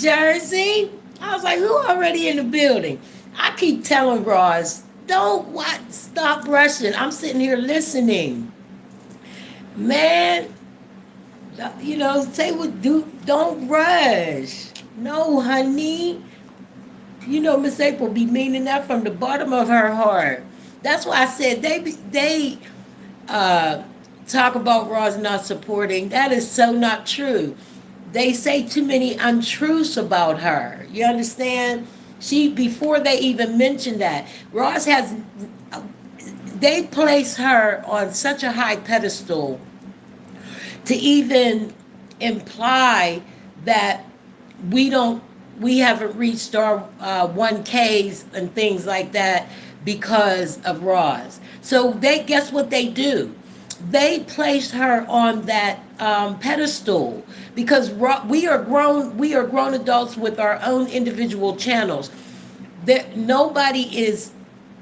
Jersey. I was like, who already in the building? I keep telling Roz, don't what stop rushing. I'm sitting here listening. Man, say what do don't rush. No, honey. Miss April be meaning that from the bottom of her heart. That's why I said they uh, talk about Roz not supporting. That is so not true. They say too many untruths about her. You understand? She before they even mention that Roz has. They place her on such a high pedestal to even imply that we don't we haven't reached our 1Ks and things like that because of Roz. So they guess what they do? They placed her on that pedestal because we are grown adults with our own individual channels. That nobody is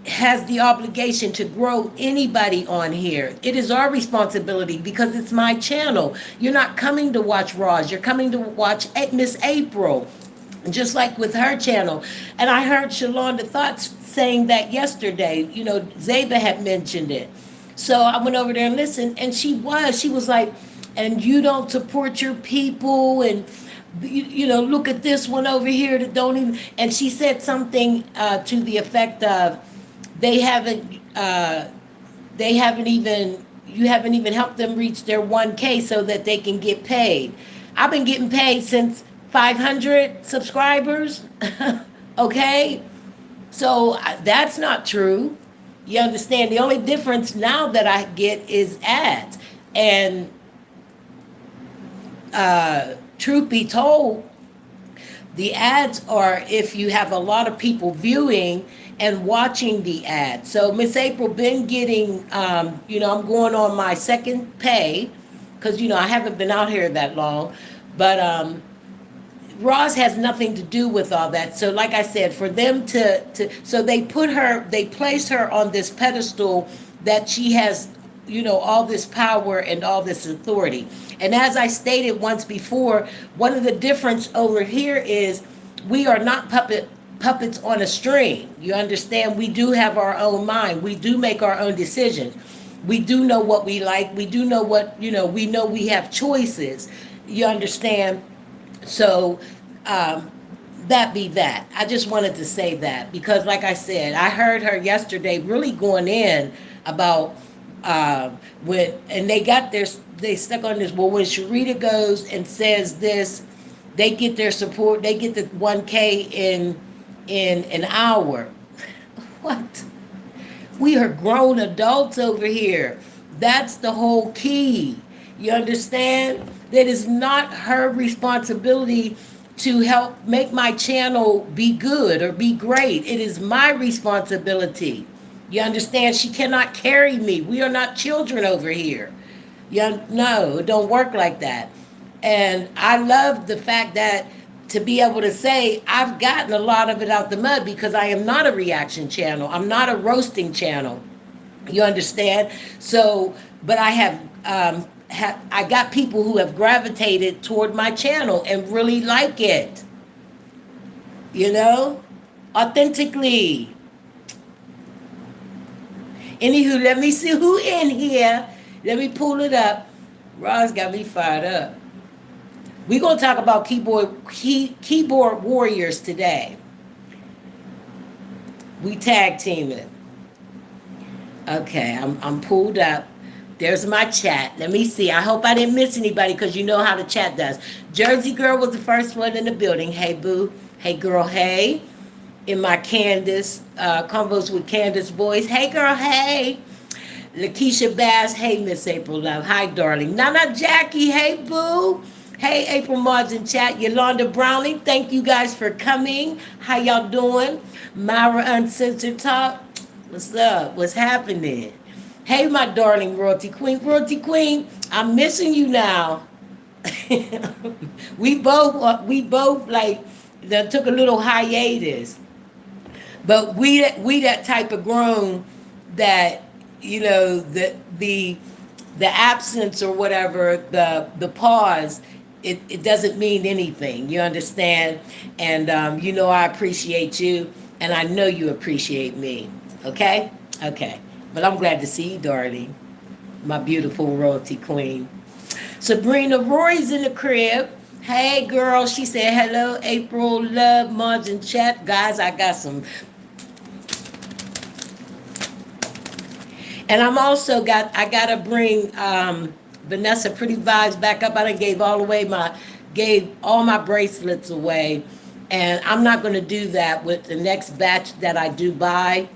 has the obligation to grow anybody on here. It is our responsibility because it's my channel. You're not coming to watch Roz. You're coming to watch Miss April, just like with her channel. And I heard Shalonda Thoughts saying that yesterday. Zaba had mentioned it. So I went over there and listened, and she was like, and you don't support your people, and look at this one over here that don't even. And she said something to the effect of, they haven't even you haven't even helped them reach their 1K so that they can get paid. I've been getting paid since 500 subscribers. Okay, so that's not true. You understand? The only difference now that I get is ads. And truth be told, the ads are if you have a lot of people viewing and watching the ads. So Miss April been getting, I'm going on my second pay because, I haven't been out here that long. But Roz has nothing to do with all that. So like I said, for them so they placed her on this pedestal that she has, all this power and all this authority. And as I stated once before, one of the difference over here is we are not puppets on a string. You understand? We do have our own mind. We do make our own decisions. We do know what we like. We do know what, we know we have choices. You understand? So that be that. I just wanted to say that because, like I said, I heard her yesterday really going in about and they stuck on this. Well, when Sharita goes and says this, they get their support. They get the 1K in an hour. What? We are grown adults over here. That's the whole key. You understand? That is not her responsibility to help make my channel be good or be great. It is my responsibility. You understand? She cannot carry me. We are not children over here. No, it don't work like that. And I love the fact that to be able to say I've gotten a lot of it out the mud because I am not a reaction channel. I'm not a roasting channel. You understand? So, but I have I got people who have gravitated toward my channel and really like it. Authentically. Anywho, let me see who in here. Let me pull it up. Roz got me fired up. We're going to talk about keyboard warriors today. We tag teaming. Okay, I'm pulled up. There's my chat. Let me see. I hope I didn't miss anybody because you know how the chat does. Jersey Girl was the first one in the building. Hey, boo. Hey, girl. Hey. In my Candace, Convos with Candace voice. Hey, girl. Hey. Lakeisha Bass. Hey, Miss April Love. Hi, darling. Nana Jackie. Hey, boo. Hey, April Margin chat. Yolanda Browning. Thank you guys for coming. How y'all doing? Myra Uncensored Talk. What's up? What's happening? Hey, my darling Royalty Queen. Royalty Queen, I'm missing you now. we both like took a little hiatus. But we that type of grown that, the absence or whatever, the pause it doesn't mean anything. You understand? And you know I appreciate you, and I know you appreciate me. Okay? Okay. But I'm glad to see you, darling. My beautiful royalty queen. Sabrina Roy's in the crib. Hey girl, she said hello, April, love, Mons and chat. Guys, I got some. And I gotta bring Vanessa Pretty Vibes back up. I done gave all my bracelets away. And I'm not gonna do that with the next batch that I do buy,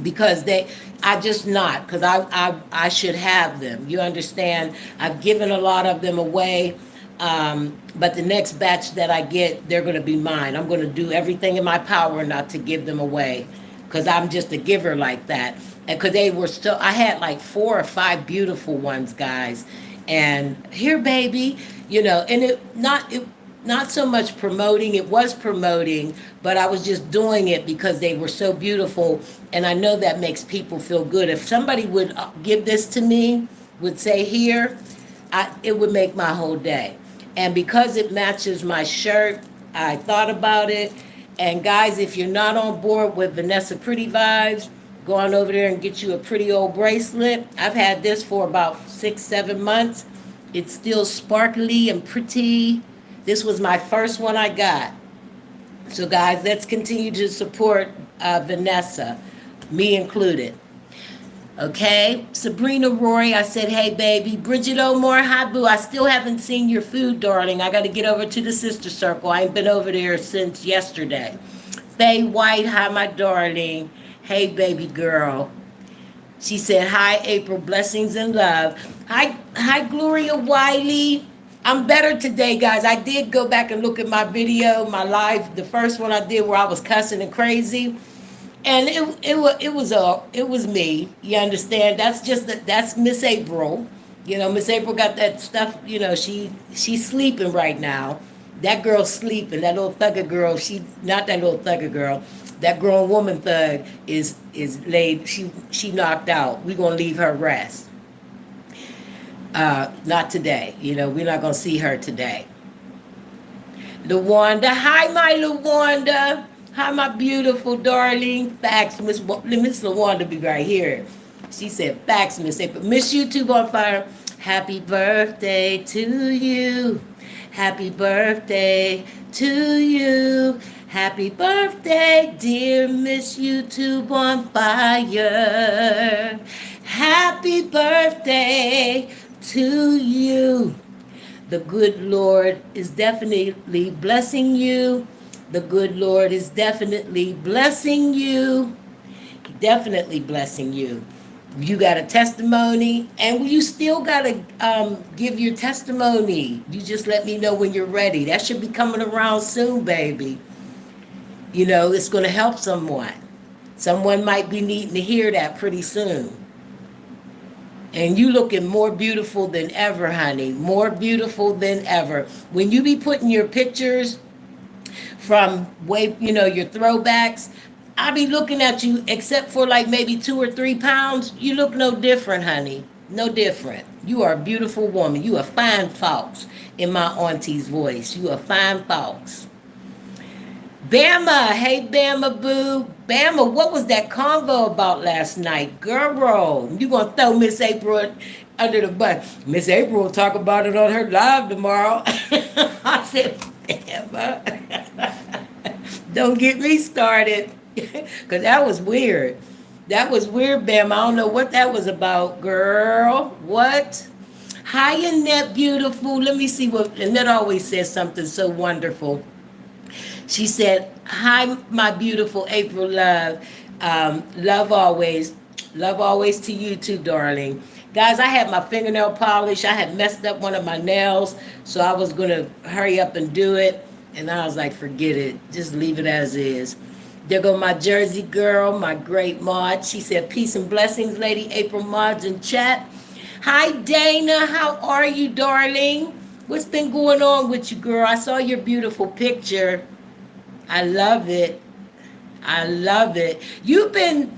because I just not, because I should have them. You understand? I've given a lot of them away. But the next batch that I get, they're going to be mine. I'm going to do everything in my power not to give them away, because I'm just a giver like that. And because they were still, I had like 4 or 5 beautiful ones, guys. And here, baby, and it not so much promoting, it was promoting, but I was just doing it because they were so beautiful. And I know that makes people feel good. If somebody would give this to me, would say here, it would make my whole day. And because it matches my shirt, I thought about it. And guys, if you're not on board with Vanessa Pretty Vibes, go on over there and get you a pretty old bracelet. I've had this for about 6-7 months. It's still sparkly and pretty. This was my first one I got. So guys, let's continue to support Vanessa, me included. Okay, Sabrina Roy, I said, hey baby. Bridget O'More, hi boo. I still haven't seen your food, darling. I got to get over to the sister circle. I ain't been over there since yesterday. Faye White, hi my darling. Hey baby girl. She said, hi April, blessings and love. Hi Gloria Wiley. I'm better today, guys. I did go back and look at my video, my live, the first one I did where I was cussing and crazy. And it was me. You understand? That's Miss April. Miss April got that stuff. She's sleeping right now. That girl's sleeping. That little thugger girl. She not that little thugger girl. That grown woman thug is laid. She knocked out. We're gonna leave her rest. Not today. We're not gonna see her today. LaWanda, hi my LaWanda. Hi, my beautiful darling. Facts, Miss LaWanda be right here. She said, facts, Miss April. Miss YouTube on fire. Happy birthday to you. Happy birthday to you. Happy birthday, dear Miss YouTube on fire. Happy birthday to you. The good Lord is definitely blessing you. The good Lord is definitely blessing you. Definitely blessing you. You got a testimony, and you still got to give your testimony. You just let me know when you're ready. That should be coming around soon, baby. It's going to help someone. Someone might be needing to hear that pretty soon. And you looking more beautiful than ever, honey. More beautiful than ever. When you be putting your pictures from your throwbacks, I be looking at you, except for like maybe 2 or 3 pounds, you look no different, honey. No different. You are a beautiful woman. You are fine folks, in my auntie's voice. You are fine folks. Bama, hey Bama boo. Bama, what was that convo about last night? Girl, you gonna throw Miss April under the bus. Miss April will talk about it on her live tomorrow. I said, Bama, don't get me started. Because that was weird. That was weird, Bam. I don't know what that was about, girl. What? Hi, Annette, beautiful. Let me see what Annette always says something so wonderful. She said, hi, my beautiful April love. Love always. Love always to you too, darling. Guys, I had my fingernail polish. I had messed up one of my nails, so I was going to hurry up and do it. And I was like, forget it. Just leave it as is. There go my Jersey girl, my great Maud. She said, peace and blessings, Lady April Maud's in chat. Hi, Dana. How are you, darling? What's been going on with you, girl? I saw your beautiful picture. I love it. I love it. You've been,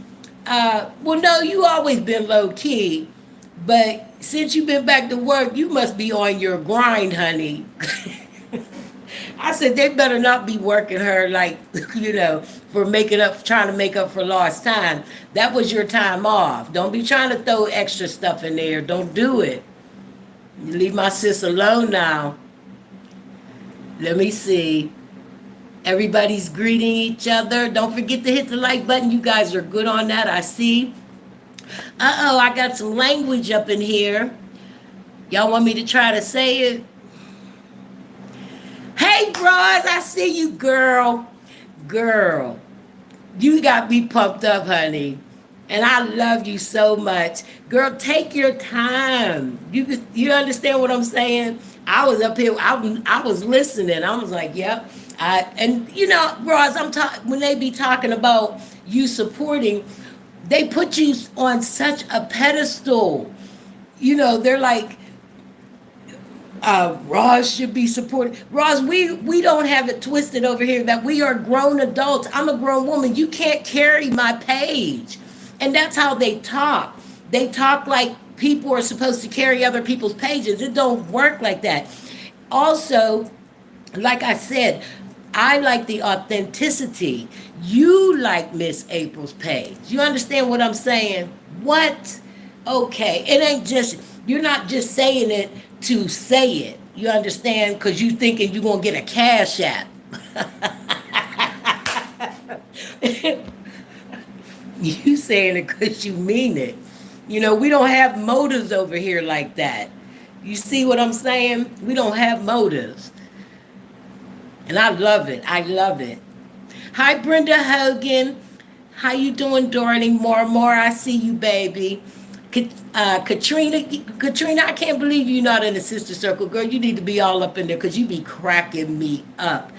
well, no, you always been low key, But since you've been back to work, you must be on your grind, honey. I said they better not be working her like, for making up, trying to make up for lost time. That was your time off. Don't be trying to throw extra stuff in there. Don't do it. Leave my sis alone now. Let me see. Everybody's greeting each other. Don't forget to hit the like button. You guys are good on that. I see. Uh-oh, I got some language up in here. Y'all want me to try to say it? Hey, Roz, I see you, girl. Girl, you got me pumped up, honey. And I love you so much. Girl, take your time. You understand what I'm saying? I was up here, I was listening. I was like, yep. Roz, when they be talking about you supporting, they put you on such a pedestal. They're like, Roz should be supported. Roz, we don't have it twisted over here that we are grown adults. I'm a grown woman. You can't carry my page. And that's how they talk. They talk like people are supposed to carry other people's pages. It don't work like that. Also, like I said, I like the authenticity. You like Miss April's page. You understand what I'm saying? What? Okay. It ain't just, you're not just saying it to say it. You understand? Because you thinking you're going to get a cash app. You saying it because you mean it. We don't have motives over here like that. You see what I'm saying? We don't have motives. And I love it. I love it. Hi, Brenda Hogan. How you doing, darling? More, I see you, baby. Katrina, I can't believe you're not in the sister circle. Girl, you need to be all up in there because you be cracking me up.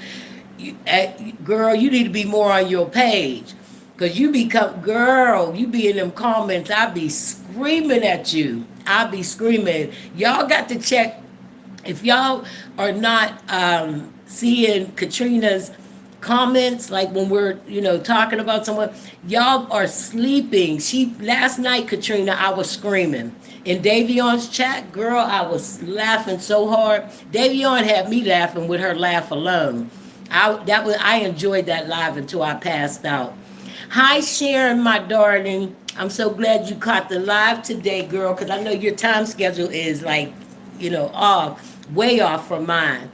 Girl, you need to be more on your page. Because you be in them comments, I be screaming at you. I be screaming. Y'all got to check. If y'all are not seeing Katrina's comments, like when we're, talking about someone, y'all are sleeping. Last night, Katrina, I was screaming. In Davion's chat, girl, I was laughing so hard. Davion had me laughing with her laugh alone. I enjoyed that live until I passed out. Hi, Sharon, my darling. I'm so glad you caught the live today, girl, because I know your time schedule is like, way off from mine.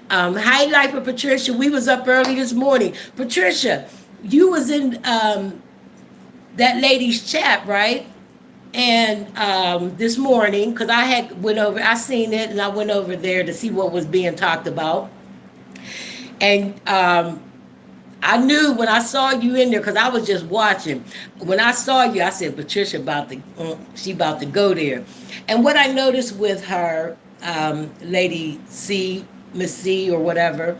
Hi, Life of Patricia. We was up early this morning. Patricia, you was in that lady's chat, right? And this morning, because I seen it, and I went over there to see what was being talked about. And I knew when I saw you in there, because I was just watching. When I saw you, I said, Patricia she about to go there. And what I noticed with her, Lady C, Miss C or whatever,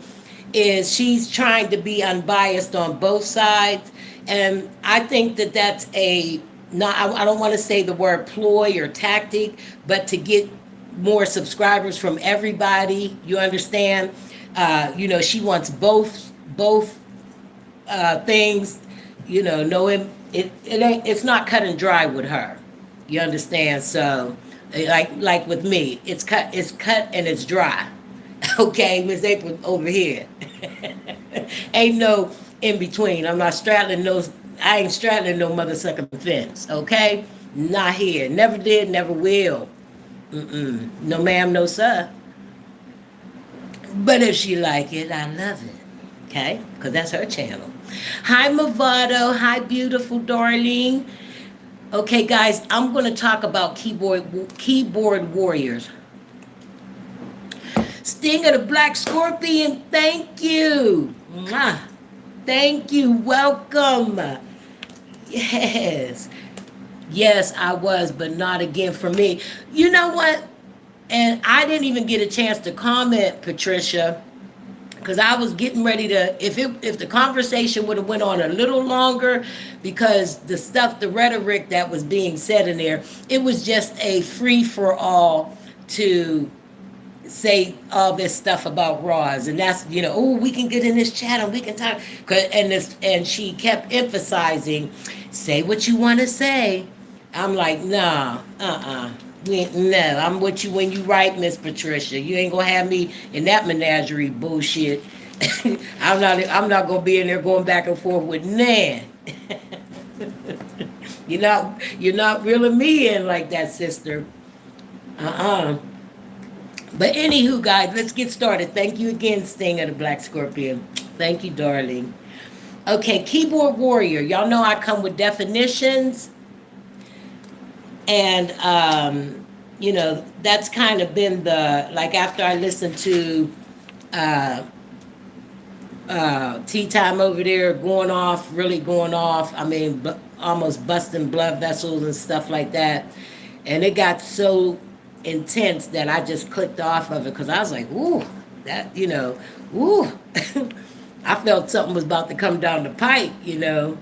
is she's trying to be unbiased on both sides. And I think that's I don't want to say the word ploy or tactic, but to get more subscribers from everybody. You understand? She wants both things, knowing it's not cut and dry with her. You understand? So like with me, it's cut and it's dry. Okay, Miss April over here. Ain't no in between. I ain't straddling no mother sucking fence. Okay? Not here. Never did, never will. No ma'am, no sir. But if she like it, I love it. Okay? Because that's her channel. Hi, Movado. Hi, beautiful darling. Okay, guys, I'm going to talk about keyboard warriors. Sting of the Black Scorpion, thank you. Mwah. Thank you. Welcome. Yes. Yes, I was, but not again for me. You know what? And I didn't even get a chance to comment, Patricia, because I was getting ready to, if the conversation would have went on a little longer, because the rhetoric that was being said in there, it was just a free-for-all to say all this stuff about Roz, and that's, we can get in this chat and we can talk, and she kept emphasizing, say what you want to say. I'm like, nah, No, I'm with you when you right, Miss Patricia. You ain't gonna have me in that menagerie bullshit. I'm not gonna be in there going back and forth with Nan. You're not reeling me in like that, sister. Uh-uh. But anywho, guys, let's get started. Thank you again, Sting of the Black Scorpion. Thank you, darling. Okay, keyboard warrior. Y'all know I come with definitions, and that's kind of been the like after I listened to uh, tea time over there going off, really going off. I mean, almost busting blood vessels and stuff like that. And it got so intense that I just clicked off of it because I was like, ooh, ooh. I felt something was about to come down the pipe. You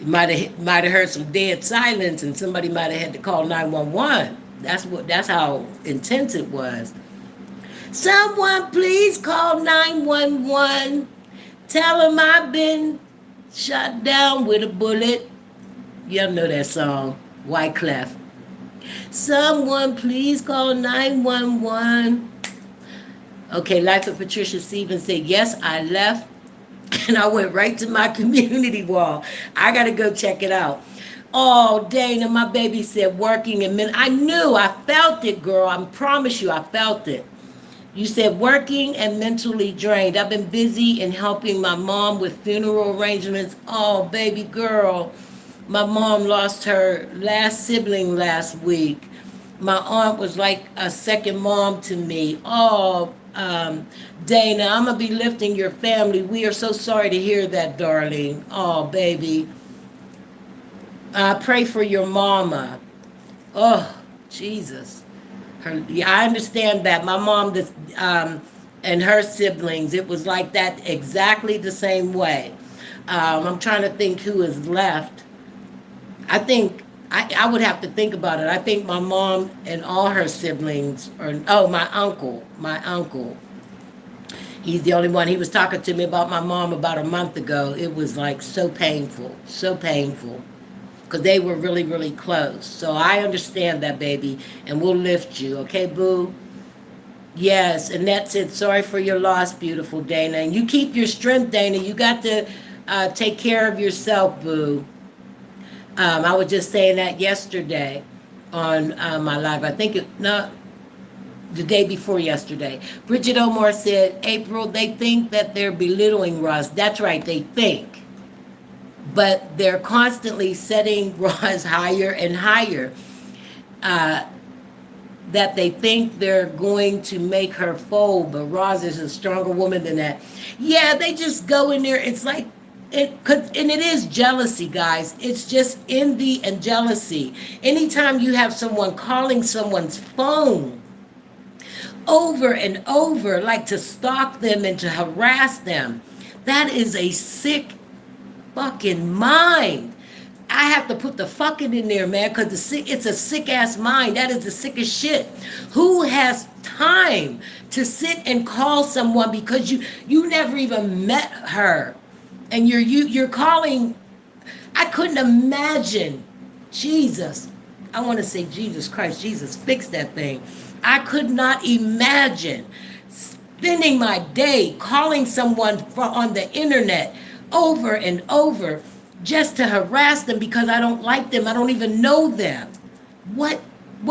might have heard some dead silence, and somebody might have had to call 911. That's how intense it was. Someone please call 911. Tell them I've been shot down with a bullet. Y'all know that song, Wyclef. Someone please call 911. Okay, Life of Patricia Stevens said, yes, I left and I went right to my community wall. I got to go check it out. Oh, Dana, my baby said working in I knew, I felt it, girl. I promise you, I felt it. You said working and mentally drained. I've been busy in helping my mom with funeral arrangements. Oh, baby girl. My mom lost her last sibling last week. My aunt was like a second mom to me. Oh, Dana, I'm going to be lifting your family. We are so sorry to hear that, darling. Oh, baby. I pray for your mama. Oh, Jesus. Yeah, I understand that. My mom and her siblings, it was like that exactly the same way. I'm trying to think who is left. I think I would have to think about it. I think my mom and all her siblings, my uncle. He's the only one. He was talking to me about my mom about a month ago. It was like so painful, because they were really, really close. So I understand that, baby, and we'll lift you, okay, boo? Yes, and that's it. Sorry for your loss, beautiful Dana. And you keep your strength, Dana. You got to take care of yourself, boo. I was just saying that yesterday on my live. I think the day before yesterday. Bridget Omar said, April, they think that they're belittling Ross. That's right, they think. But they're constantly setting Ross higher and higher. That they think they're going to make her fold, but Roz is a stronger woman than that. Yeah, they just go in there. It's like, and it is jealousy, guys. It's just envy and jealousy. Anytime you have someone calling someone's phone over and over, like to stalk them and to harass them, that is a sick fucking mind. I have to put the fucking in there, man, because it's a sick ass mind. That is the sickest shit. Who has time to sit and call someone because you never even met her, and you're calling? I couldn't imagine. Jesus, I want to say Jesus Christ, Jesus, fix that thing. I could not imagine spending my day calling someone on the internet over and over just to harass them because I don't like them. I don't even know them. What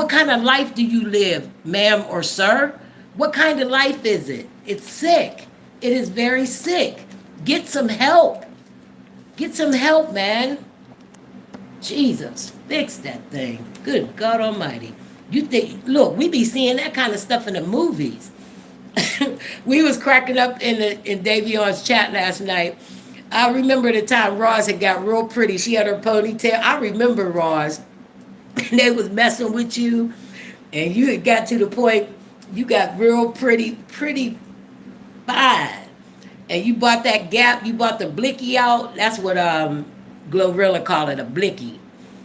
kind of life do you live, ma'am or sir? What kind of life is it? It's sick. It is very sick. Get some help. Get some help, man. Jesus, fix that thing. Good God Almighty. You think, look, we be seeing that kind of stuff in the movies. We was cracking up in Davion's chat last night. I remember the time Roz had got real pretty. She had her ponytail. I remember Roz. And they was messing with you. And you had got to the point you got real pretty fine. And you bought that Gap. You bought the blicky out. That's what Glorilla call it, a blicky.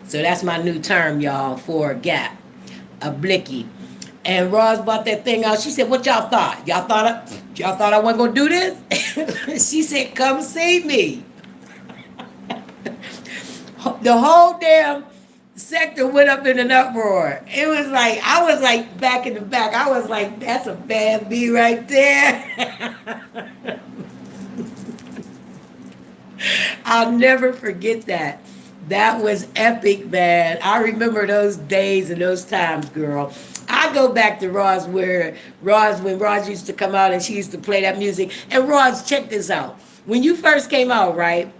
So that's my new term, y'all, for Gap. A blicky. And Roz bought that thing out. She said, what y'all thought? Y'all thought I wasn't going to do this? She said, come see me. The whole damn sector went up in an uproar. It was like I was like back in the back. I was like, that's a bad B right there. I'll never forget that. That was epic, man. I remember those days and those times, girl. I go back to when Roz used to come out and she used to play that music. And Roz, check this out. When you first came out, right?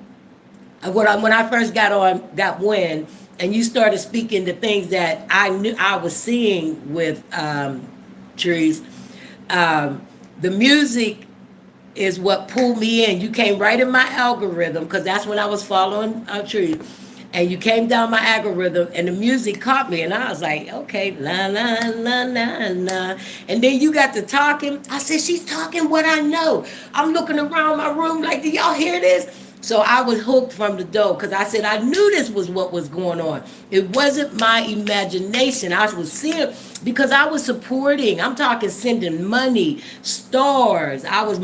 When I first got wind, and you started speaking the things that I knew I was seeing with Trees, the music is what pulled me in. You came right in my algorithm because that's when I was following Trees. And you came down my algorithm and the music caught me and I was like, okay, la la la la la. And then you got to talking. I said, she's talking what I know. I'm looking around my room like, do y'all hear this? So I was hooked from the door because I said I knew this was what was going on. It wasn't my imagination. I was seeing because I was supporting. I'm talking sending money, stars. I was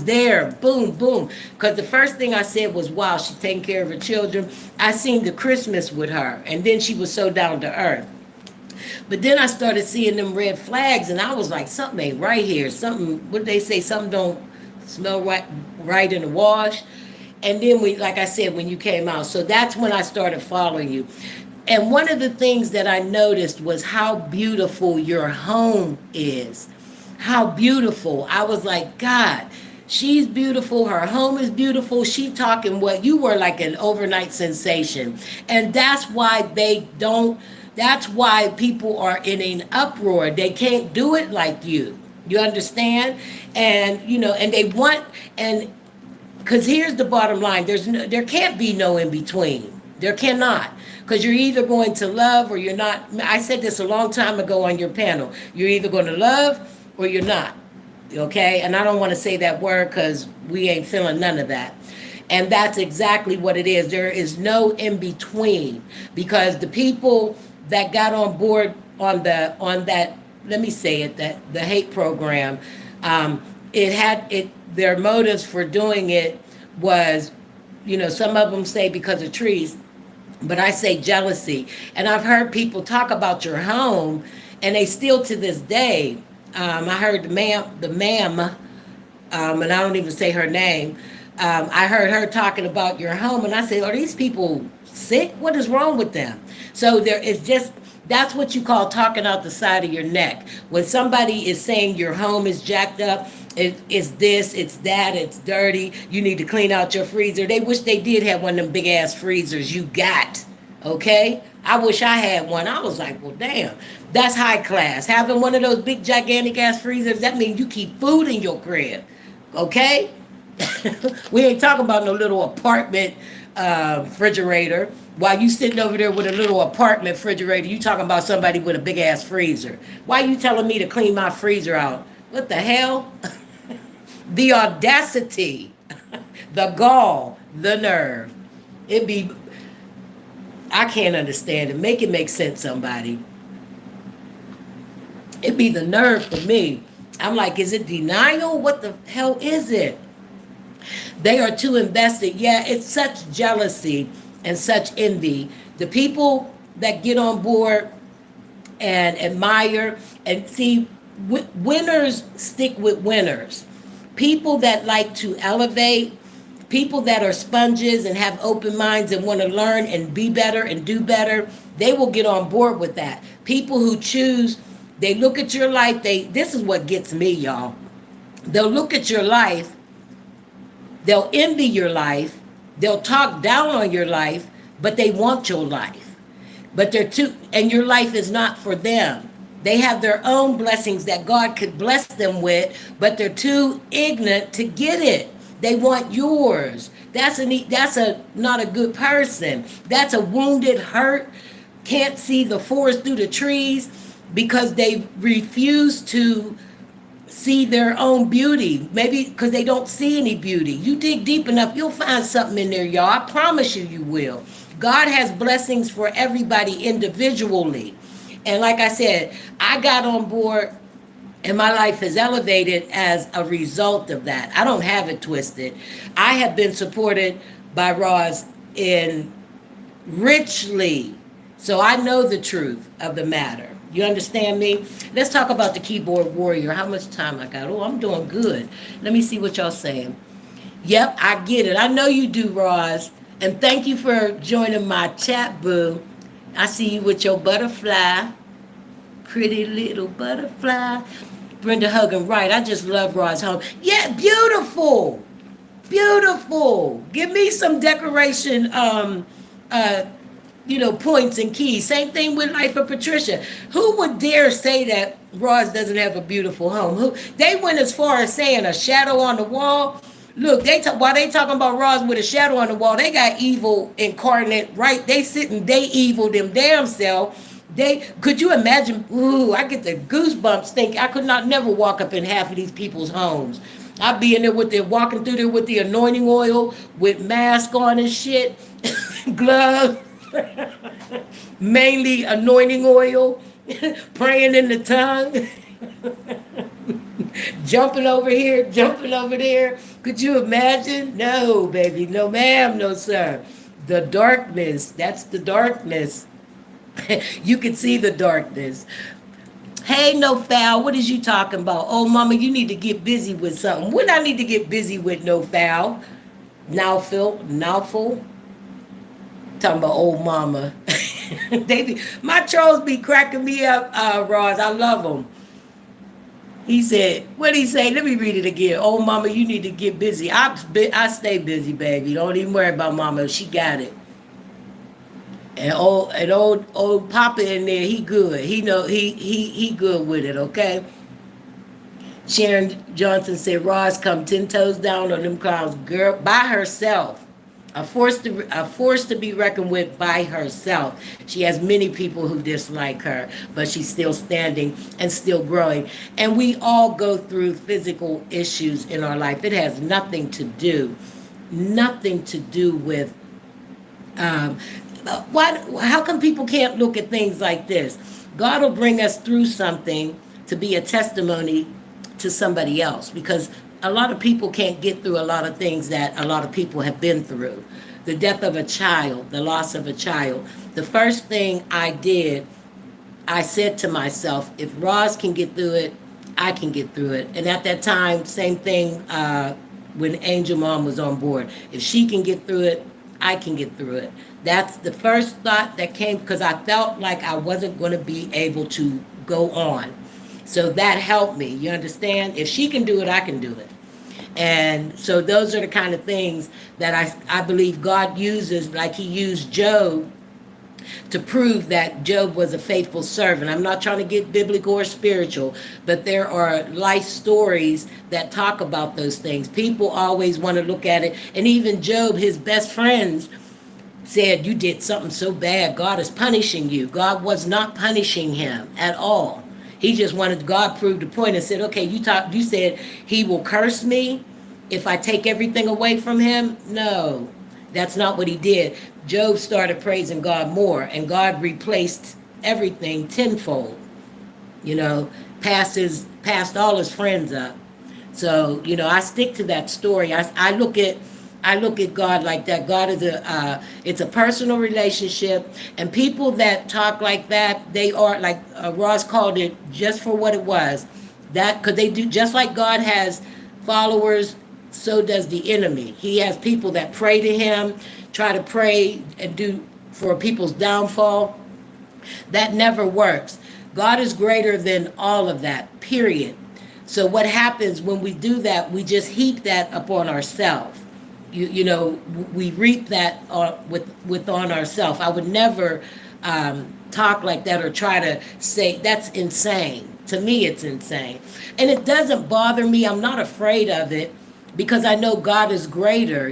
there. Boom, boom. Because the first thing I said was, wow, she's taking care of her children. I seen the Christmas with her. And then she was so down to earth. But then I started seeing them red flags and I was like, something ain't right here. Something, what did they say? Something don't smell right in the wash. And then like I said, when you came out, so that's when I started following you. And one of the things that I noticed was how beautiful your home is. How beautiful. I was like, God, she's beautiful. Her home is beautiful. She talking what you were, like an overnight sensation. And that's why that's why people are in an uproar. They can't do it like you. You understand? And, and they want, and because here's the bottom line, there can't be no in between. There cannot. Because you're either going to love or you're not. I said this a long time ago on your panel. You're either going to love or you're not. Okay? And I don't want to say that word because we ain't feeling none of that. And that's exactly what it is. There is no in between. Because the people that got on board on that, let me say it, that the hate program, their motives for doing it was, some of them say because of Trees, but I say jealousy. And I've heard people talk about your home, and they still to this day. I heard the ma'am, and I don't even say her name. I heard her talking about your home, and I said, are these people sick? What is wrong with them? So there is just, that's what you call talking out the side of your neck. When somebody is saying your home is jacked up, it's this, it's that, it's dirty, you need to clean out your freezer. They wish they did have one of them big ass freezers you got, okay? I wish I had one. I was like, well, damn, that's high class. Having one of those big gigantic ass freezers, that means you keep food in your crib, okay? We ain't talking about no little apartment refrigerator. While you sitting over there with a little apartment refrigerator, you talking about somebody with a big ass freezer. Why you telling me to clean my freezer out? What the hell? The audacity, the gall, the nerve. I can't understand it. Make it make sense, somebody. It'd be the nerve for me. I'm like, is it denial? What the hell is it? They are too invested. Yeah, it's such jealousy and such envy. The people that get on board and admire and see, winners stick with winners. People that like to elevate, people that are sponges and have open minds and want to learn and be better and do better, they will get on board with that. People who choose, they look at your life, this is what gets me, y'all. They'll look at your life, they'll envy your life, they'll talk down on your life, but they want your life. But and your life is not for them. They have their own blessings that God could bless them with, but they're too ignorant to get it. They want yours. That's not a good person. That's a wounded, hurt, can't see the forest through the trees because they refuse to see their own beauty. Maybe because they don't see any beauty. You dig deep enough, you'll find something in there, y'all. I promise you will. God has blessings for everybody individually. And like I said, I got on board and my life has elevated as a result of that. I don't have it twisted. I have been supported by Roz in richly. So I know the truth of the matter. You understand me? Let's talk about the keyboard warrior. How much time I got? Oh, I'm doing good. Let me see what y'all saying. Yep, I get it. I know you do, Roz. And thank you for joining my chat, boo. I see you with your butterfly. Pretty little butterfly. Brenda Huggin, right. I just love Roz home. Yeah, beautiful. Beautiful. Give me some decoration uh points and keys. Same thing with Life of Patricia. Who would dare say that Roz doesn't have a beautiful home? Who they went as far as saying a shadow on the wall. Look, while they talking about Roz with a shadow on the wall, they got evil incarnate, right? They sitting, they evil them damn self. They could you imagine? Ooh, I get the goosebumps. Think I could not never walk up in half of these people's homes. I'd be in there with their walking through there with the anointing oil, with mask on and shit, gloves. Mainly anointing oil, praying in the tongue, jumping over here, jumping over there. Could you imagine? No, baby. No, ma'am. No, sir. The darkness. That's the darkness. You can see the darkness. Hey, no foul. What is you talking about? Oh, mama, you need to get busy with something. What I need to get busy with, no foul? Now, Phil, now, full. Talking about old mama. My trolls be cracking me up, Roz. I love them. He said, what did he say? Let me read it again. Old mama, you need to get busy. I stay busy, baby. Don't even worry about mama. She got it. And old Papa in there, he good. He know he good with it, okay? Sharon Johnson said, Roz come 10 toes down on them clowns, girl, by herself. A force to be reckoned with by herself. She has many people who dislike her, but she's still standing and still growing. And we all go through physical issues in our life. It has nothing to do with how come people can't look at things like this? God will bring us through something to be a testimony to somebody else, because a lot of people can't get through a lot of things that a lot of people have been through. The death of a child, the loss of a child. The first thing I did, I said to myself, if Roz can get through it, I can get through it. And at that time, same thing when Angel Mom was on board. If she can get through it, I can get through it. That's the first thought that came, because I felt like I wasn't going to be able to go on. So that helped me. You understand? If she can do it, I can do it. And so those are the kind of things that I believe God uses, like he used Job to prove that Job was a faithful servant. I'm not trying to get biblical or spiritual, but there are life stories that talk about those things. People always want to look at it. And even Job, his best friends, said, you did something so bad, God is punishing you. God was not punishing him at all. He just wanted God proved the point and said, okay, you said he will curse me if I take everything away from him. No, that's not what he did. Job started praising God more, and God replaced everything tenfold. Passed all his friends up. So, I stick to that story. I look at God like that. God is it's a personal relationship, and people that talk like that, they are like Ross called it, just for what it was. That because they do just like God has followers, so does the enemy. He has people that pray to him, try to pray and do for people's downfall. That never works. God is greater than all of that, period. So what happens when we do that, we just heap that upon ourselves. We reap that on ourselves. I would never talk like that or try to say that's insane. To me, it's insane. And it doesn't bother me. I'm not afraid of it because I know God is greater.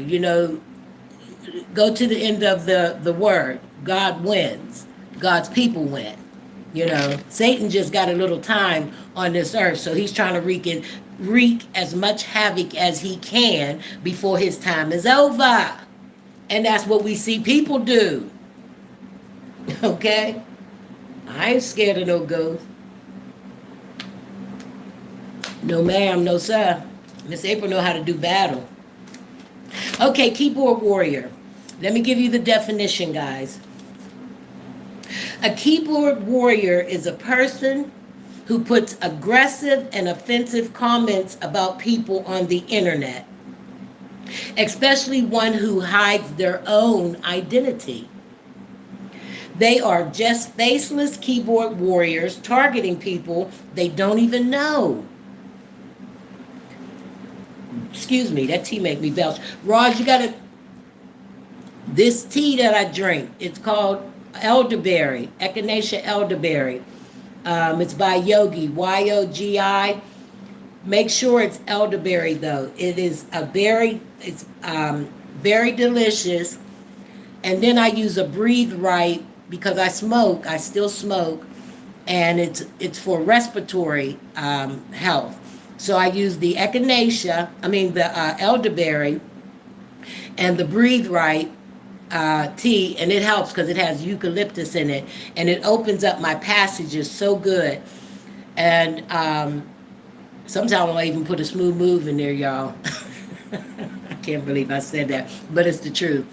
Go to the end of the word. God wins. God's people win. Satan just got a little time on this earth, so he's trying to wreak as much havoc as he can before his time is over. And that's what we see people do. Okay? I ain't scared of no ghosts. No ma'am, no sir. Miss April know how to do battle. Okay, keyboard warrior. Let me give you the definition, guys. A keyboard warrior is a person who puts aggressive and offensive comments about people on the internet, especially one who hides their own identity. They are just faceless keyboard warriors targeting people they don't even know. Excuse me, that tea make me belch. Raj, you gotta, this tea that I drink, it's called elderberry, echinacea elderberry. It's by Yogi, Yogi. Make sure it's elderberry though. It is a berry, it's very delicious. And then I use a Breathe Right because I smoke, I still smoke, and it's for respiratory health. So I use the the elderberry and the Breathe Right tea, and it helps because it has eucalyptus in it, and it opens up my passages so good. And sometimes I'll even put a smooth move in there, y'all. I can't believe I said that, but it's the truth.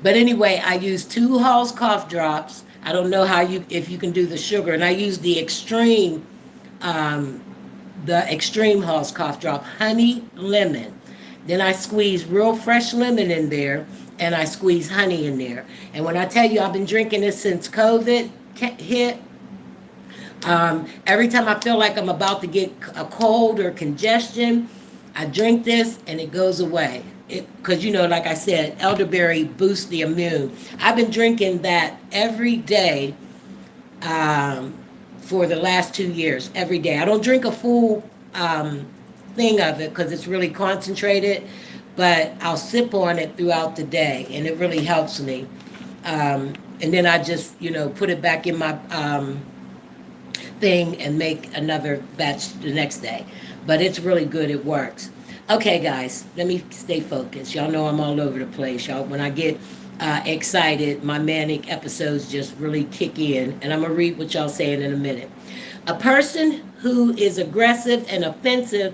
But anyway, I use 2 Hall's cough drops. I don't know if you can do the sugar, and I use the extreme Hall's cough drop, honey lemon. Then I squeeze real fresh lemon in there, and I squeeze honey in there. And when I tell you I've been drinking this since COVID hit, every time I feel like I'm about to get a cold or congestion, I drink this and it goes away. Because, like I said, elderberry boosts the immune. I've been drinking that every day for the last 2 years, every day. I don't drink a full thing of it because it's really concentrated, but I'll sip on it throughout the day, and it really helps me. And then I just, put it back in my thing and make another batch the next day. But it's really good. It works. Okay, guys, let me stay focused. Y'all know I'm all over the place. Y'all, when I get excited, my manic episodes just really kick in. And I'm going to read what y'all saying in a minute. A person who is aggressive and offensive,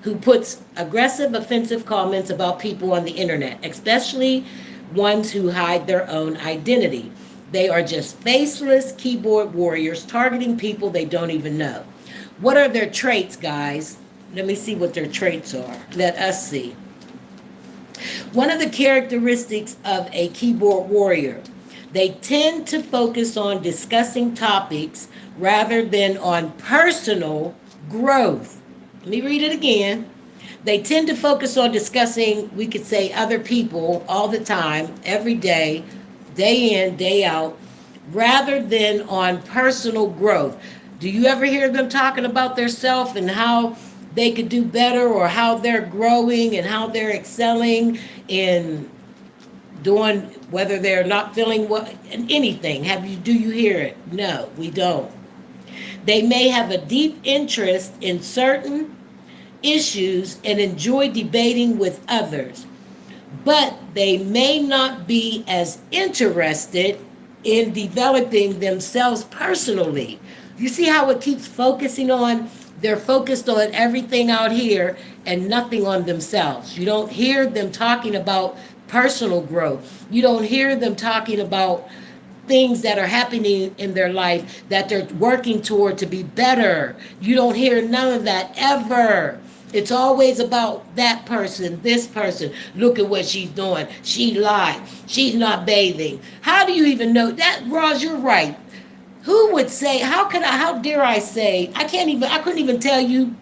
who puts aggressive, offensive comments about people on the internet, especially ones who hide their own identity. They are just faceless keyboard warriors targeting people they don't even know. What are their traits, guys? Let me see what their traits are. Let us see. One of the characteristics of a keyboard warrior, they tend to focus on discussing topics rather than on personal growth. Let me read it again. They tend to focus on discussing, we could say, other people all the time, every day, day in, day out, rather than on personal growth. Do you ever hear them talking about their self and how they could do better, or how they're growing and how they're excelling in doing, whether they're not feeling what, anything? Do you hear it? No, we don't. They may have a deep interest in certain issues and enjoy debating with others, but they may not be as interested in developing themselves personally. You see how it keeps focusing on, they're focused on everything out here and nothing on themselves. You don't hear them talking about personal growth. You don't hear them talking about things that are happening in their life that they're working toward to be better. You don't hear none of that ever. It's always about that person, this person. Look at what she's doing. She lied. She's not bathing. How do you even know that? Roz, you're right. Who would say, how dare I say, I couldn't even tell you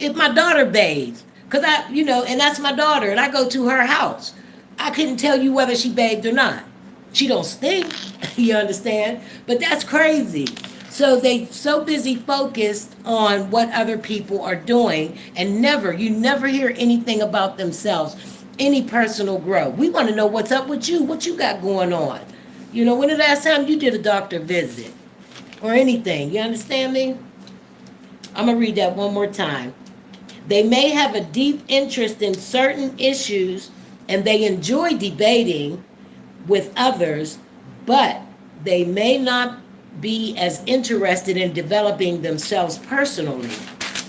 if my daughter bathes. Because and that's my daughter, and I go to her house. I couldn't tell you whether she bathed or not. She don't stink, you understand? But that's crazy. So they so busy focused on what other people are doing, and you never hear anything about themselves, any personal growth. We want to know what's up with you, what you got going on. When the last time you did a doctor visit or anything, you understand me? I'm going to read that one more time. They may have a deep interest in certain issues and they enjoy debating with others, but they may not be as interested in developing themselves personally.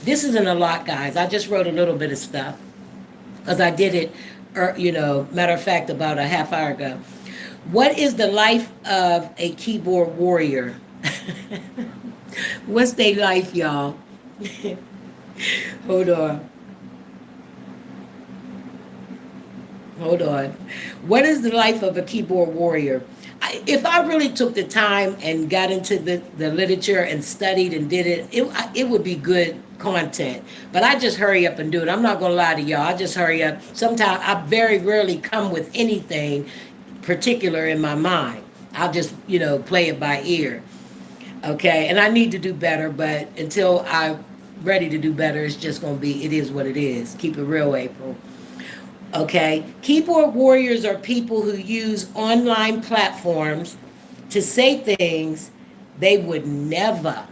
This isn't a lot, guys. I just wrote a little bit of stuff because I did it matter of fact, about a half hour ago. What is the life of a keyboard warrior? What's their life, y'all? Hold on. Hold on. What is the life of a keyboard warrior? If I really took the time and got into the literature and studied and did it would be good content. But I just hurry up and do it. I'm not going to lie to y'all. I just hurry up. Sometimes I very rarely come with anything particular in my mind. I'll just, play it by ear. Okay. And I need to do better, but until I'm ready to do better, it's just going to be, it is what it is. Keep it real, April. Okay, keyboard warriors are people who use online platforms to say things they would never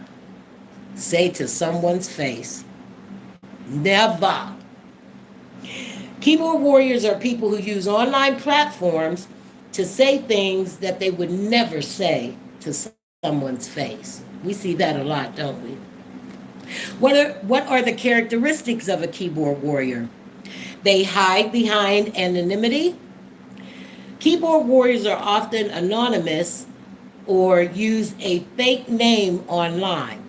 say to someone's face. Never. Keyboard warriors are people who use online platforms to say things that they would never say to someone's face. We see that a lot, don't we? What are the characteristics of a keyboard warrior? They hide behind anonymity. Keyboard warriors are often anonymous or use a fake name online,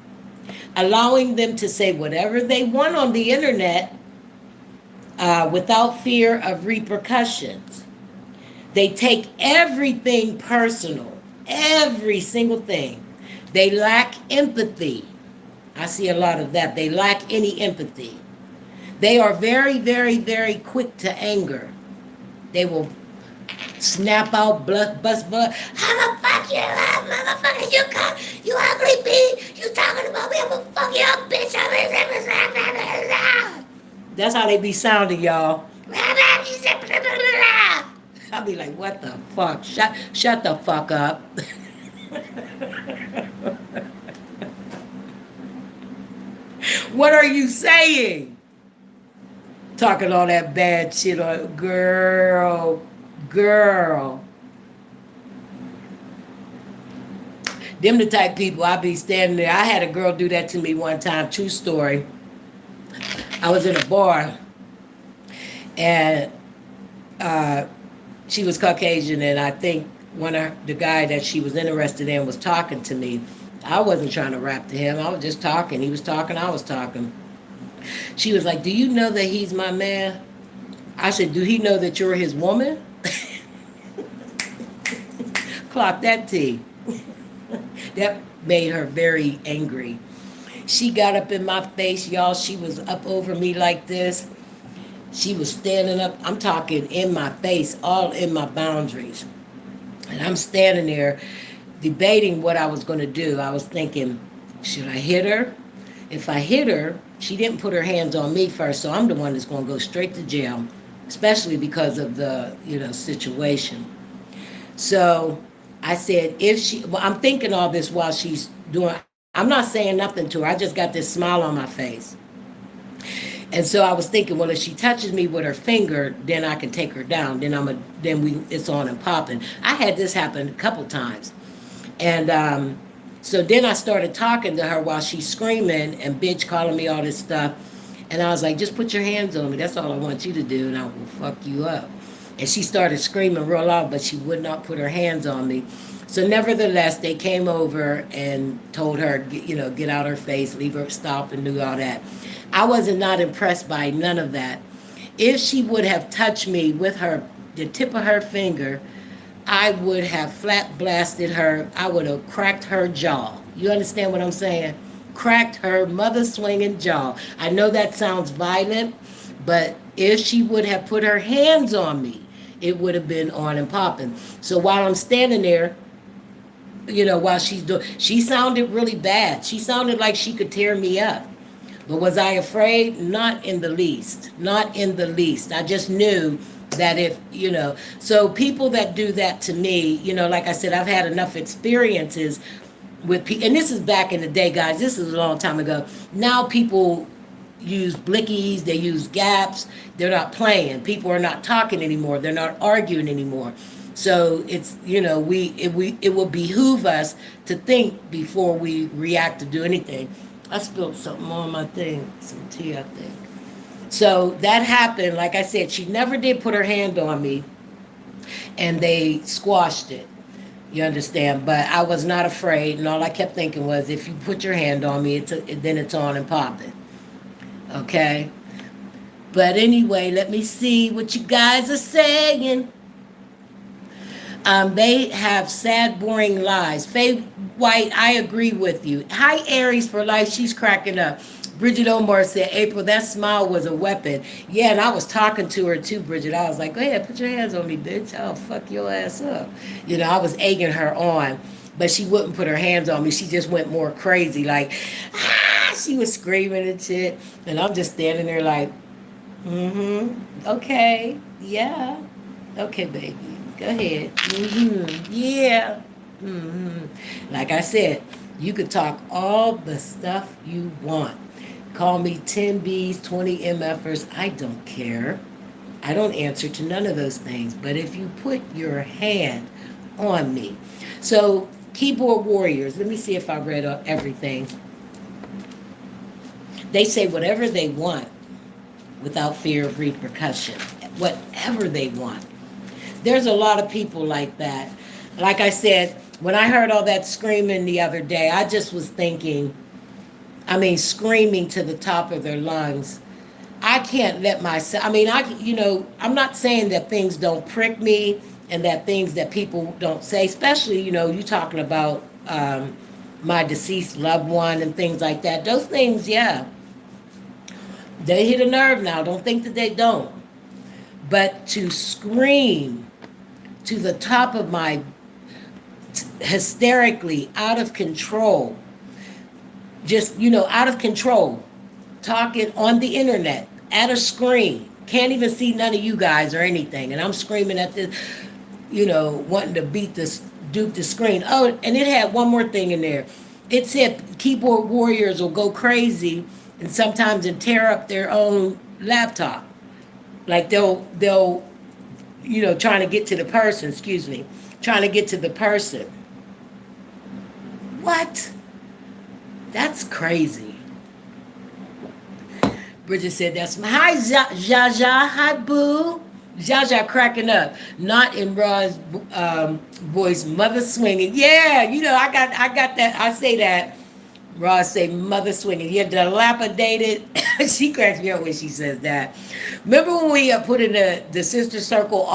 allowing them to say whatever they want on the internet without fear of repercussions. They take everything personal, every single thing. They lack empathy. I see a lot of that. They lack any empathy. They are very, very, very quick to anger. They will snap out, bust, I'ma fuck you up, motherfucker. You ugly bitch. You talking about me? I'ma fuck you up, bitch. That's how they be sounding, y'all. I'll be like, what the fuck? Shut the fuck up. What are you saying? Talking all that bad shit on girl. Them the type people I be standing there. I had a girl do that to me one time. True story. I was in a bar and she was Caucasian, and I think the guy that she was interested in was talking to me. I wasn't trying to rap to him. I was just talking. He was talking. I was talking. She was like, do you know that he's my man? I said, do he know that you're his woman? Clock that T. That made her very angry. She got up in my face, y'all. She was up over me like this. She was standing up. I'm talking in my face, all in my boundaries. And I'm standing there debating what I was going to do. I was thinking, should I hit her? If I hit her, she didn't put her hands on me first, so I'm the one that's going to go straight to jail, especially because of the, situation. So I said, I'm thinking all this while she's doing, I'm not saying nothing to her. I just got this smile on my face. And so I was thinking, well, if she touches me with her finger, then I can take her down. It's on and popping. I had this happen a couple times. And so then I started talking to her while she's screaming and bitch calling me all this stuff. And I was like, just put your hands on me. That's all I want you to do, and I will fuck you up. And she started screaming real loud, but she would not put her hands on me. So nevertheless, they came over and told her, get out her face, leave her, stop, and do all that. I wasn't not impressed by none of that. If she would have touched me with the tip of her finger, I would have flat blasted her. I would have cracked her jaw. You understand what I'm saying? Cracked her mother swinging jaw. I know that sounds violent, but if she would have put her hands on me, it would have been on and popping. So while I'm standing there, while she's doing, she sounded really bad. She sounded like she could tear me up. But was I afraid? Not in the least. Not in the least. I just knew that so people that do that to me, like I said, I've had enough experiences with people, and this is back in the day, guys. This is a long time ago. Now people use blickies, they use gaps. They're not playing. People are not talking anymore. They're not arguing anymore. So it's, it will behoove us to think before we react to do anything. I spilled something on my thing, some tea, I think. So that happened. Like I said, she never did put her hand on me, and they squashed it. You understand? But I was not afraid, and all I kept thinking was, if you put your hand on me, then it's on and popping. Okay? But anyway, let me see what you guys are saying. They have sad, boring lies. Faye White, I agree with you. Hi, Aries for life. She's cracking up. Bridget Omar said, April, that smile was a weapon. Yeah, and I was talking to her too, Bridget. I was like, go ahead, put your hands on me, bitch. I'll fuck your ass up. You know, I was egging her on, but she wouldn't put her hands on me. She just went more crazy. Like, she was screaming and shit. And I'm just standing there like, okay, yeah. Okay, baby. Go ahead. Yeah. Like I said, you could talk all the stuff you want. Call me 10 Bs, 20 MFers. I don't care. I don't answer to none of those things. But if you put your hand on me. So, keyboard warriors, let me see if I read everything. They say whatever they want without fear of repercussion. Whatever they want. There's a lot of people like that. Like I said, when I heard all that screaming the other day, I just was thinking, screaming to the top of their lungs. I can't let myself, I'm not saying that things don't prick me and that things that people don't say, especially, you talking about my deceased loved one and things like that. Those things, yeah, they hit a nerve now. Don't think that they don't. But to scream to the top of my hysterically out of control, just out of control, talking on the internet at a screen, can't even see none of you guys or anything, and I'm screaming at this, wanting to duke the screen. Oh, and it had one more thing in there. It said keyboard warriors will go crazy and sometimes tear up their own laptop, like they'll trying to get to the person, trying to get to the person. What? That's crazy. Bridget said that's my, hi Jaja, hi boo. Jaja cracking up. Not in Raw's voice, mother swinging. Yeah, I got that. I say that. Raw say mother swinging. You're dilapidated. She cracks me up when she says that. Remember when we put in the sister circle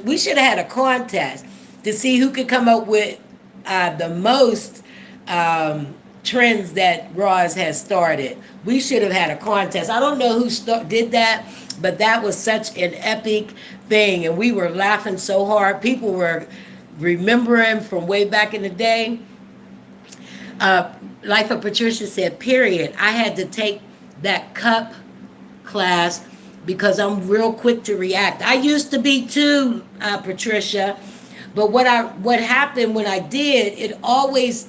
we should have had a contest to see who could come up with the most trends that Roz has started. We should have had a contest. I don't know who did that, but that was such an epic thing, and we were laughing so hard. People were remembering from way back in the day. Life of Patricia said, period. I had to take that cup class because I'm real quick to react. I used to be too, Patricia. But what happened when I did, I was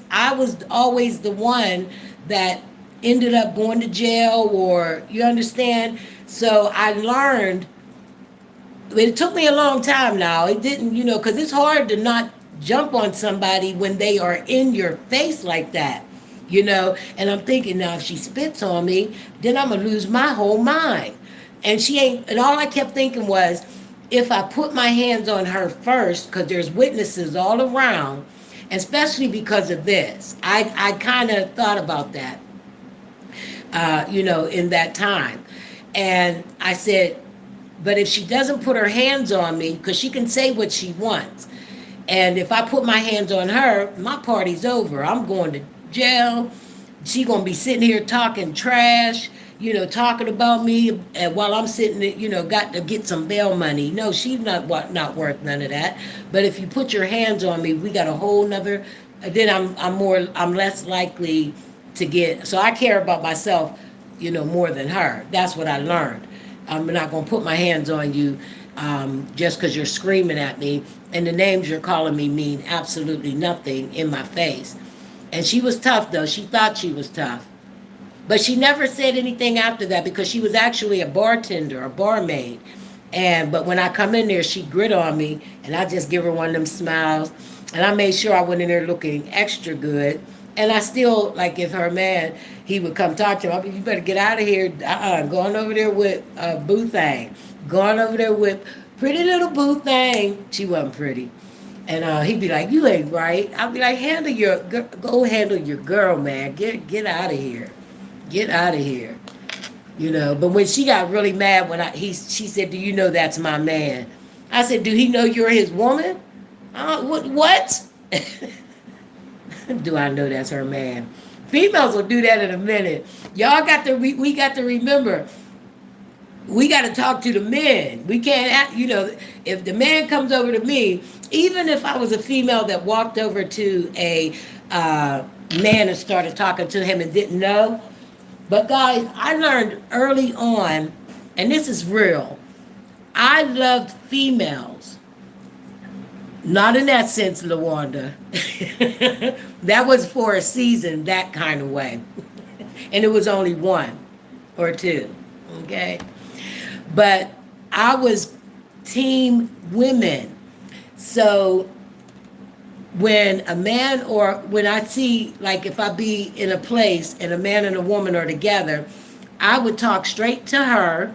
always the one that ended up going to jail, or you understand? So I learned, it took me a long time now. It didn't, because it's hard to not jump on somebody when they are in your face like that. And I'm thinking, now if she spits on me, then I'm gonna lose my whole mind. And she ain't, and all I kept thinking was, if I put my hands on her first, because there's witnesses all around, especially because of this, I kind of thought about that, in that time. And I said, but if she doesn't put her hands on me, because she can say what she wants, and if I put my hands on her, my party's over. I'm going to jail. She gonna be sitting here talking trash, talking about me, and while I'm sitting there, got to get some bail money. No, she's not worth none of that. But if you put your hands on me, we got a whole nother. Then I'm less likely to get. So I care about myself, more than her. That's what I learned. I'm not gonna put my hands on you just because you're screaming at me, and the names you're calling me mean absolutely nothing in my face. And she was tough, though. She thought she was tough. But she never said anything after that, because she was actually a bartender, a barmaid. But when I come in there, she grit on me, and I just give her one of them smiles. And I made sure I went in there looking extra good, And I still, like, if her man, he would come talk to him, I'd be, you better get out of here. Going over there with Boo Thang. Going over there with pretty little Boo Thang. She wasn't pretty. And he'd be like, you ain't right. I'd be like, go handle your girl, man. Get out of here. Get out of here. You know, but when she got really mad when she said, do you know that's my man? I said, do he know you're his woman? What? Do I know that's her man? Females will do that in a minute. Y'all got to, we got to remember, we got to talk to the men. We can't, if the man comes over to me, even if I was a female that walked over to a man and started talking to him and didn't know. But guys, I learned early on, and this is real, I loved females. Not in that sense, LaWanda. That was for a season, that kind of way. And it was only one or two, okay? But I was team women. So when a man, or when I see, like if I be in a place and a man and a woman are together, I would talk straight to her,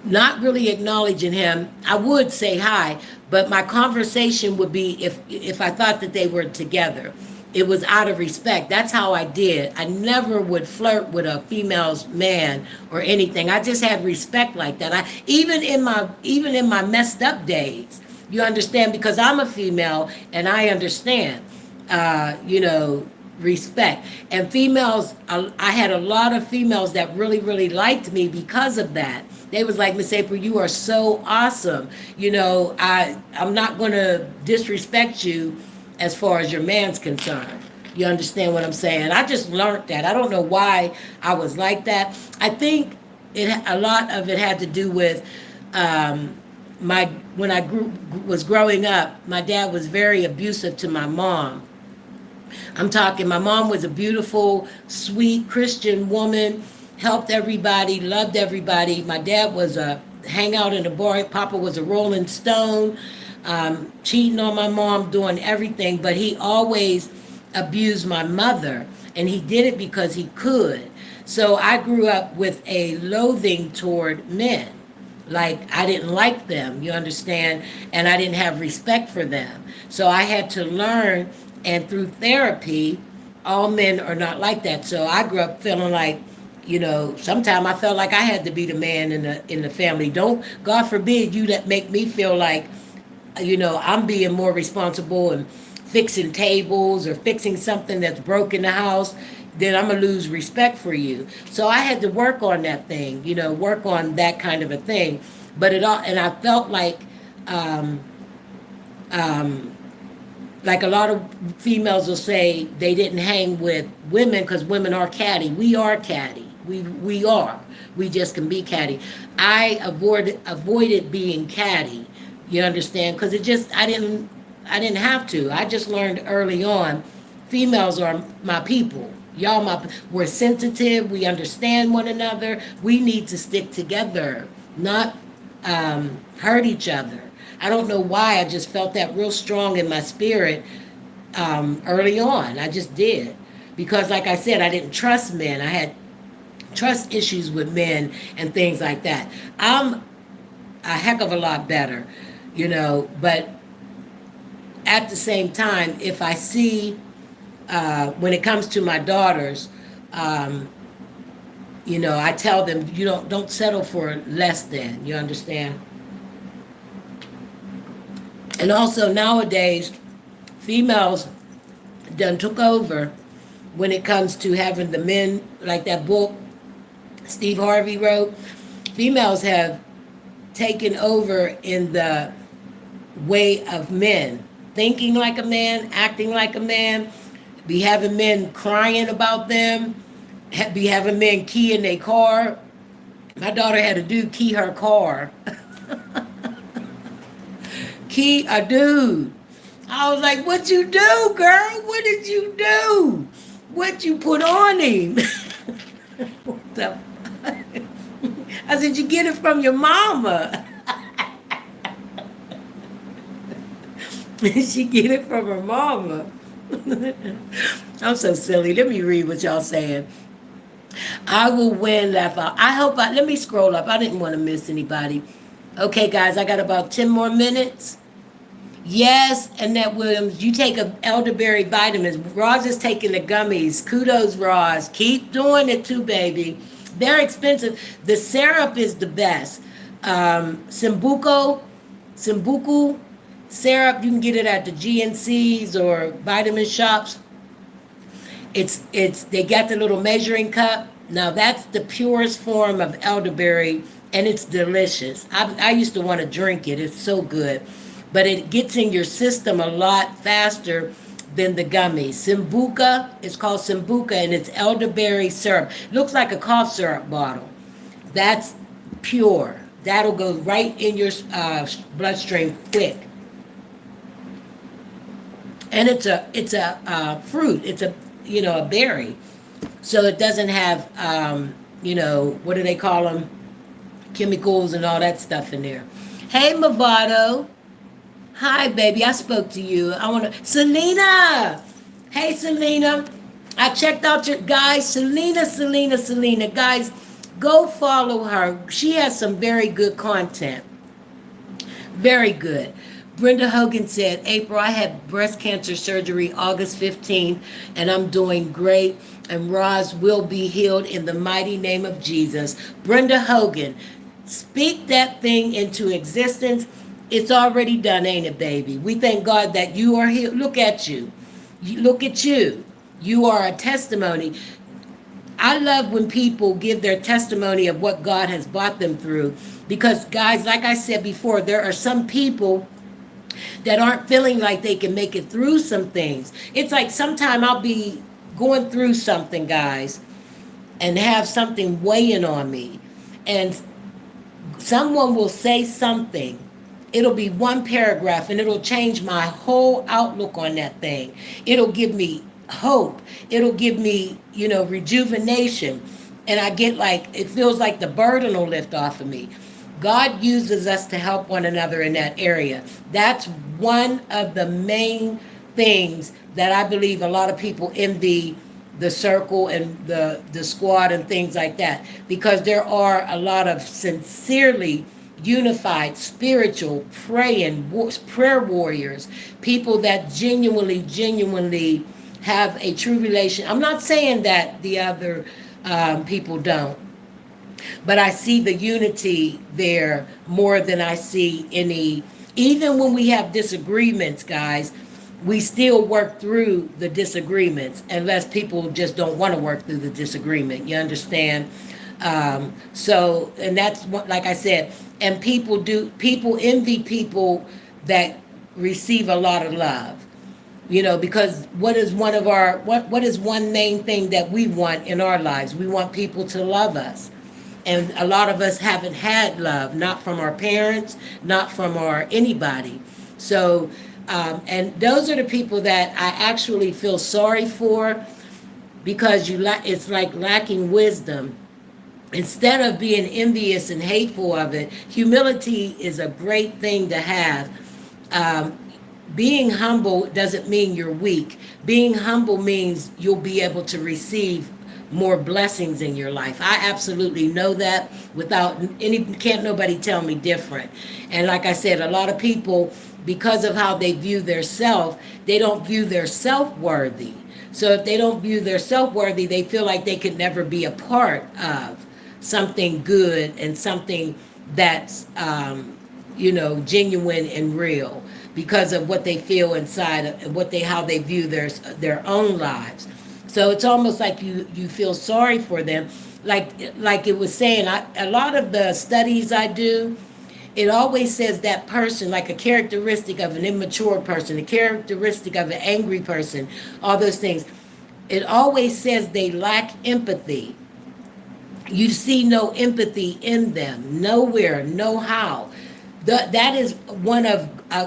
not really acknowledging him. I would say hi, but my conversation would be if I thought that they were together. It was out of respect. That's how I did. I never would flirt with a female's man or anything. I just had respect like that. Even in my messed up days, you understand, because I'm a female and I understand, respect. And females, I had a lot of females that really, really liked me because of that. They was like, Miss April, you are so awesome. I'm not going to disrespect you as far as your man's concerned. You understand what I'm saying? I just learned that. I don't know why I was like that. I think a lot of it had to do with when I was growing up. My dad was very abusive to my mom. My mom was a beautiful, sweet Christian woman, helped everybody, loved everybody. My dad was a hangout in the bar. Papa was a Rolling Stone, cheating on my mom, doing everything. But he always abused my mother, and he did it because he could. So I grew up with a loathing toward men. Like, I didn't like them, you understand? And I didn't have respect for them. So I had to learn, and through therapy, all men are not like that. So I grew up feeling like, sometimes I felt like I had to be the man in the family. Don't, God forbid, you make me feel like, I'm being more responsible and fixing tables or fixing something that's broke in the house, then I'm going to lose respect for you. So I had to work on that thing, work on that kind of a thing. But and I felt like a lot of females will say they didn't hang with women because women are catty. We are catty. We are. We just can be catty. I avoided being catty. You understand? Because I didn't have to. I just learned early on, females are my people. We're sensitive. We understand one another. We need to stick together, not hurt each other. I don't know why. I just felt that real strong in my spirit early on. I just did. Because like I said, I didn't trust men. I had trust issues with men and things like that. I'm a heck of a lot better, but at the same time, if I see, when it comes to my daughters, I tell them, don't settle for less than, you understand? And also nowadays, females done took over when it comes to having the men, like that book Steve Harvey wrote. Females have taken over in the way of men, thinking like a man, acting like a man, be having men crying about them, be having men key in their car. My daughter had a dude key her car. Key a dude. I was like, what you do, girl? What did you do? What you put on him? What the fuck? I said, you get it from your mama. She get it from her mama. I'm so silly. Let me read what y'all saying. I will win, laugh out. Let me scroll up. I didn't want to miss anybody. Okay, guys, I got about 10 more minutes. Yes, Annette Williams, you take a elderberry vitamins. Roz is taking the gummies. Kudos, Roz. Keep doing it too, baby. They're expensive. The syrup is the best. Simbuku syrup, you can get it at the GNCs or vitamin shops. It's they got the little measuring cup. Now that's the purest form of elderberry, and it's delicious. I used to want to drink it. It's so good, but it gets in your system a lot faster than the gummies. Simbuka, it's called Simbuka, and it's elderberry syrup. Looks like a cough syrup bottle. That's pure. That'll go right in your bloodstream quick. And it's a fruit. It's a berry, so it doesn't have what do they call them, chemicals and all that stuff in there. Hey, Movado. Hi, baby. I spoke to you. I want to. Selena. Hey, Selena. I checked out your guys. Selena. Guys, go follow her. She has some very good content. Very good. Brenda Hogan said, April, I had breast cancer surgery August 15th, and I'm doing great. And Roz will be healed in the mighty name of Jesus. Brenda Hogan, speak that thing into existence. It's already done, ain't it, baby? We thank God that you are here. Look at you. Look at you. You are a testimony. I love when people give their testimony of what God has brought them through. Because, guys, like I said before, there are some people that aren't feeling like they can make it through some things. It's like sometime I'll be going through something, guys, and have something weighing on me. And someone will say something. It'll be one paragraph and it'll change my whole outlook on that thing. It'll give me hope. It'll give me, rejuvenation. And I get like, it feels like the burden will lift off of me. God uses us to help one another in that area. That's one of the main things that I believe a lot of people envy the circle and the squad and things like that, because there are a lot of sincerely unified, spiritual, prayer warriors, people that genuinely have a true relation. I'm not saying that the other people don't, but I see the unity there more than I see any. Even when we have disagreements, guys, we still work through the disagreements, unless people just don't want to work through the disagreement. You understand? And that's what, like I said, and people envy people that receive a lot of love. Because what is one main thing that we want in our lives? We want people to love us. And a lot of us haven't had love, not from our parents, not from anybody. So, and those are the people that I actually feel sorry for, because it's like lacking wisdom. Instead of being envious and hateful of it, humility is a great thing to have. Being humble doesn't mean you're weak. Being humble means you'll be able to receive more blessings in your life. I absolutely know that can't nobody tell me different. And like I said, a lot of people, because of how they view their self, they don't view their self-worthy. So if they don't view their self-worthy, they feel like they could never be a part of something good and something that's, genuine and real, because of what they feel inside of how they view their own lives. So it's almost like you feel sorry for them. Like it was saying, a lot of the studies I do, it always says that person, like a characteristic of an immature person, a characteristic of an angry person, all those things. It always says they lack empathy. You see no empathy in them, nowhere, no how. That is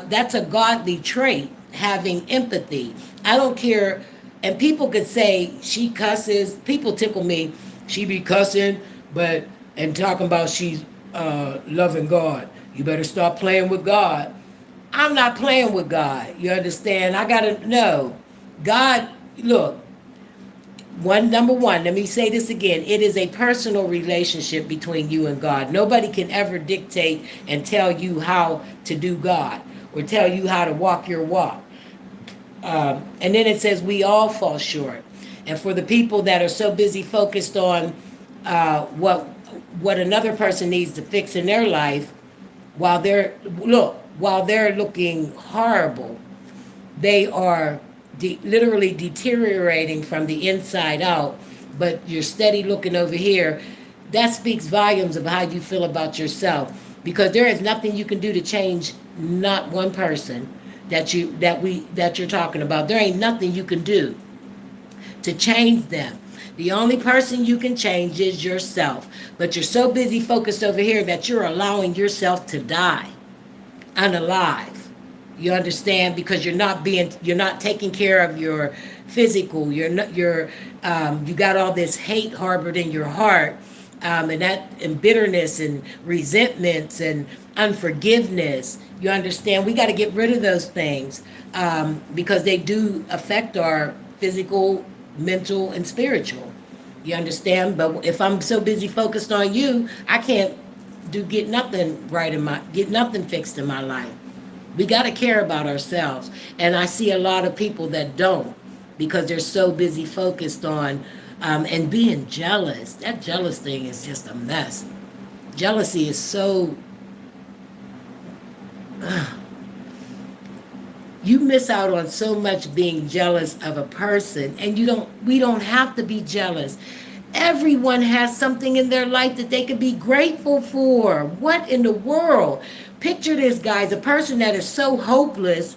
that's a godly trait, having empathy. I don't care. And people could say she cusses. People tickle me. She be cussing, and talking about she's loving God. You better stop playing with God. I'm not playing with God. You understand? I gotta know. God, look, number one, let me say this again. It is a personal relationship between you and God. Nobody can ever dictate and tell you how to do God or tell you how to walk your walk. And then it says we all fall short. And for the people that are so busy focused on what another person needs to fix in their life, while they're looking horrible, they are literally deteriorating from the inside out. But you're steady looking over here. That speaks volumes of how you feel about yourself, because there is nothing you can do to change not one person that you're talking about. There ain't nothing you can do to change them. The only person you can change is yourself. But you're so busy focused over here that you're allowing yourself to die unalive. You understand? Because you're not taking care of your physical. You got all this hate harbored in your heart, and bitterness and resentments and unforgiveness. You understand? We got to get rid of those things, because they do affect our physical, mental, and spiritual. You understand? But if I'm so busy focused on you, I can't get nothing get nothing fixed in my life. We got to care about ourselves. And I see a lot of people that don't, because they're so busy focused on and being jealous. That jealous thing is just a mess. Jealousy is so... you miss out on so much being jealous of a person, and we don't have to be jealous. Everyone has something in their life that they could be grateful for. What in the world? Picture this, guys, a person that is so hopeless,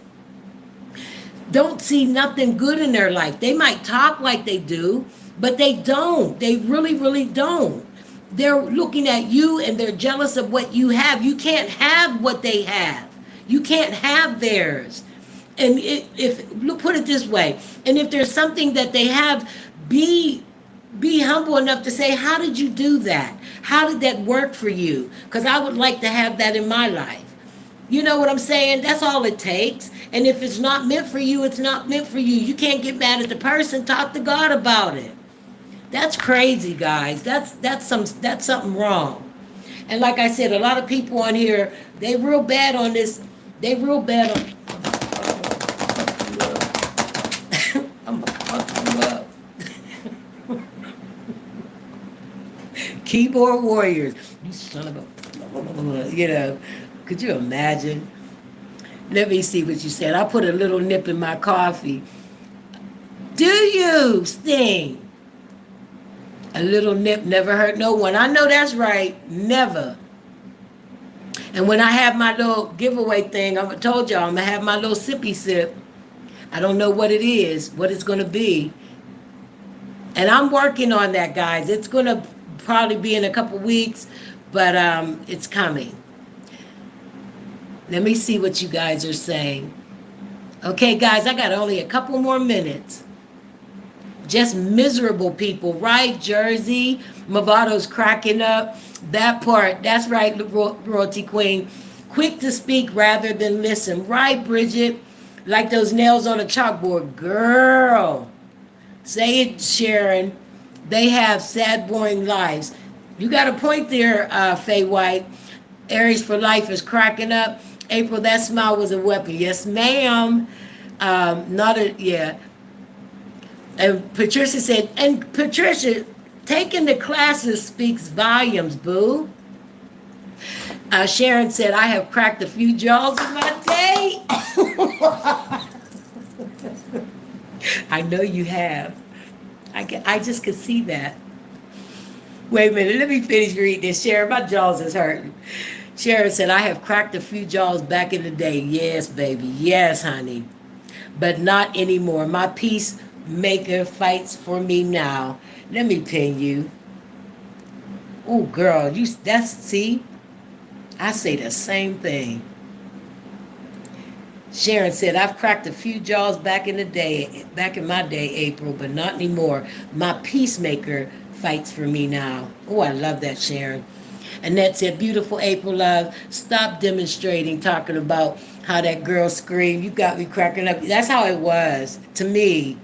don't see nothing good in their life. They might talk like they do, but they don't. They really, really don't. They're looking at you and they're jealous of what you have. You can't have what they have. You can't have theirs. And put it this way, and if there's something that they have, be humble enough to say, how did you do that? How did that work for you? Because I would like to have that in my life. You know what I'm saying? That's all it takes. And if it's not meant for you, it's not meant for you. You can't get mad at the person. Talk to God about it. That's crazy, guys. That's something wrong. And like I said, a lot of people on here, they real bad on this. They real bad on... I'm gonna fuck you up. Keyboard warriors. You son of a... Could you imagine? Let me see what you said. I put a little nip in my coffee. Do you, Sting? A little nip never hurt no one. I know that's right. Never. And when I have my little giveaway thing, I told y'all I'm going to have my little sippy sip. I don't know what it is, what it's going to be. And I'm working on that, guys. It's going to probably be in a couple weeks, but it's coming. Let me see what you guys are saying. Okay, guys, I got only a couple more minutes. Just miserable people, right? Jersey, Movato's cracking up. That part, that's right, Royalty Queen. Quick to speak rather than listen. Right, Bridget? Like those nails on a chalkboard. Girl. Say it, Sharon. They have sad, boring lives. You got a point there, Faye White. Aries for Life is cracking up. April, that smile was a weapon. Yes, ma'am. Yeah. And Patricia said, and Patricia, taking the classes speaks volumes, boo. Sharon said, I have cracked a few jaws in my day. I know you have. I just could see that. Wait a minute, let me finish reading this. Sharon, my jaws is hurting. Sharon said, I have cracked a few jaws back in the day. Yes, baby. Yes, honey. But not anymore. My peacemaker fights for me now. Let me pin you. Oh, girl, see? I say the same thing. Sharon said, I've cracked a few jaws back in my day, April, but not anymore. My peacemaker fights for me now. Oh, I love that, Sharon. Annette said, beautiful April Love, stop demonstrating, talking about how that girl screamed. You got me cracking up. That's how it was to me.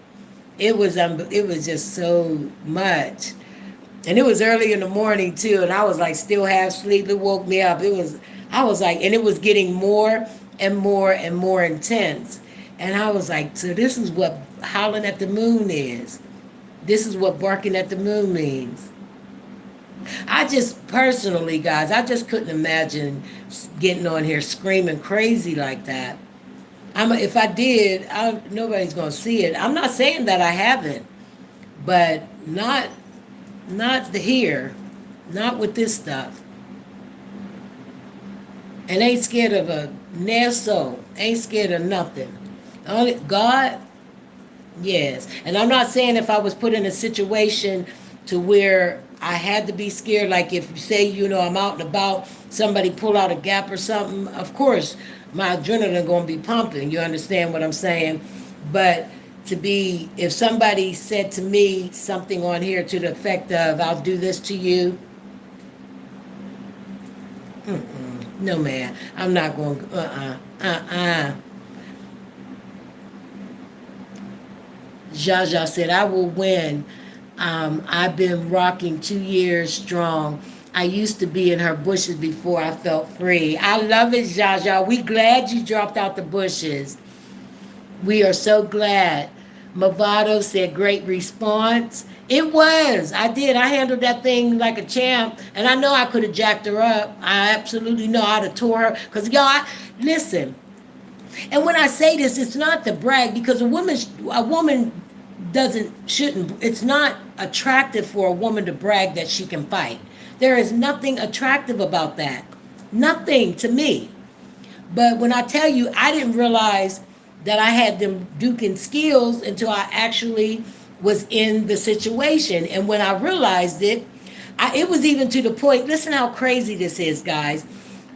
It was just so much. And it was early in the morning too, and I was like still half asleep. It woke me up. I was like, and it was getting more and more and more intense. And I was like, so this is what howling at the moon is. This is what barking at the moon means. I just personally, guys, I just couldn't imagine getting on here screaming crazy like that. If I did, nobody's gonna see it. I'm not saying that I haven't, but not the here, not with this stuff. And ain't scared of a nail, ain't scared of nothing. Only God, yes. And I'm not saying if I was put in a situation to where I had to be scared, like if you say, I'm out and about, somebody pull out a gap or something, of course my adrenaline gonna be pumping. You understand what I'm saying? But if somebody said to me something on here to the effect of, I'll do this to you, no man, I'm not going, Jaja said, I will win. I've been rocking 2 years strong. I used to be in her bushes before I felt free. I love it, Jaja. We glad you dropped out the bushes. We are so glad. Movado said, great response. It was. I did. I handled that thing like a champ. And I know I could have jacked her up. I absolutely know how to tore her. Because, y'all, listen. And when I say this, it's not to brag, because a woman shouldn't, it's not attractive for a woman to brag that she can fight. There is nothing attractive about that. Nothing to me. But when I tell you, I didn't realize that I had them duking skills until I actually was in the situation. And when I realized it, it was even to the point, listen how crazy this is, guys.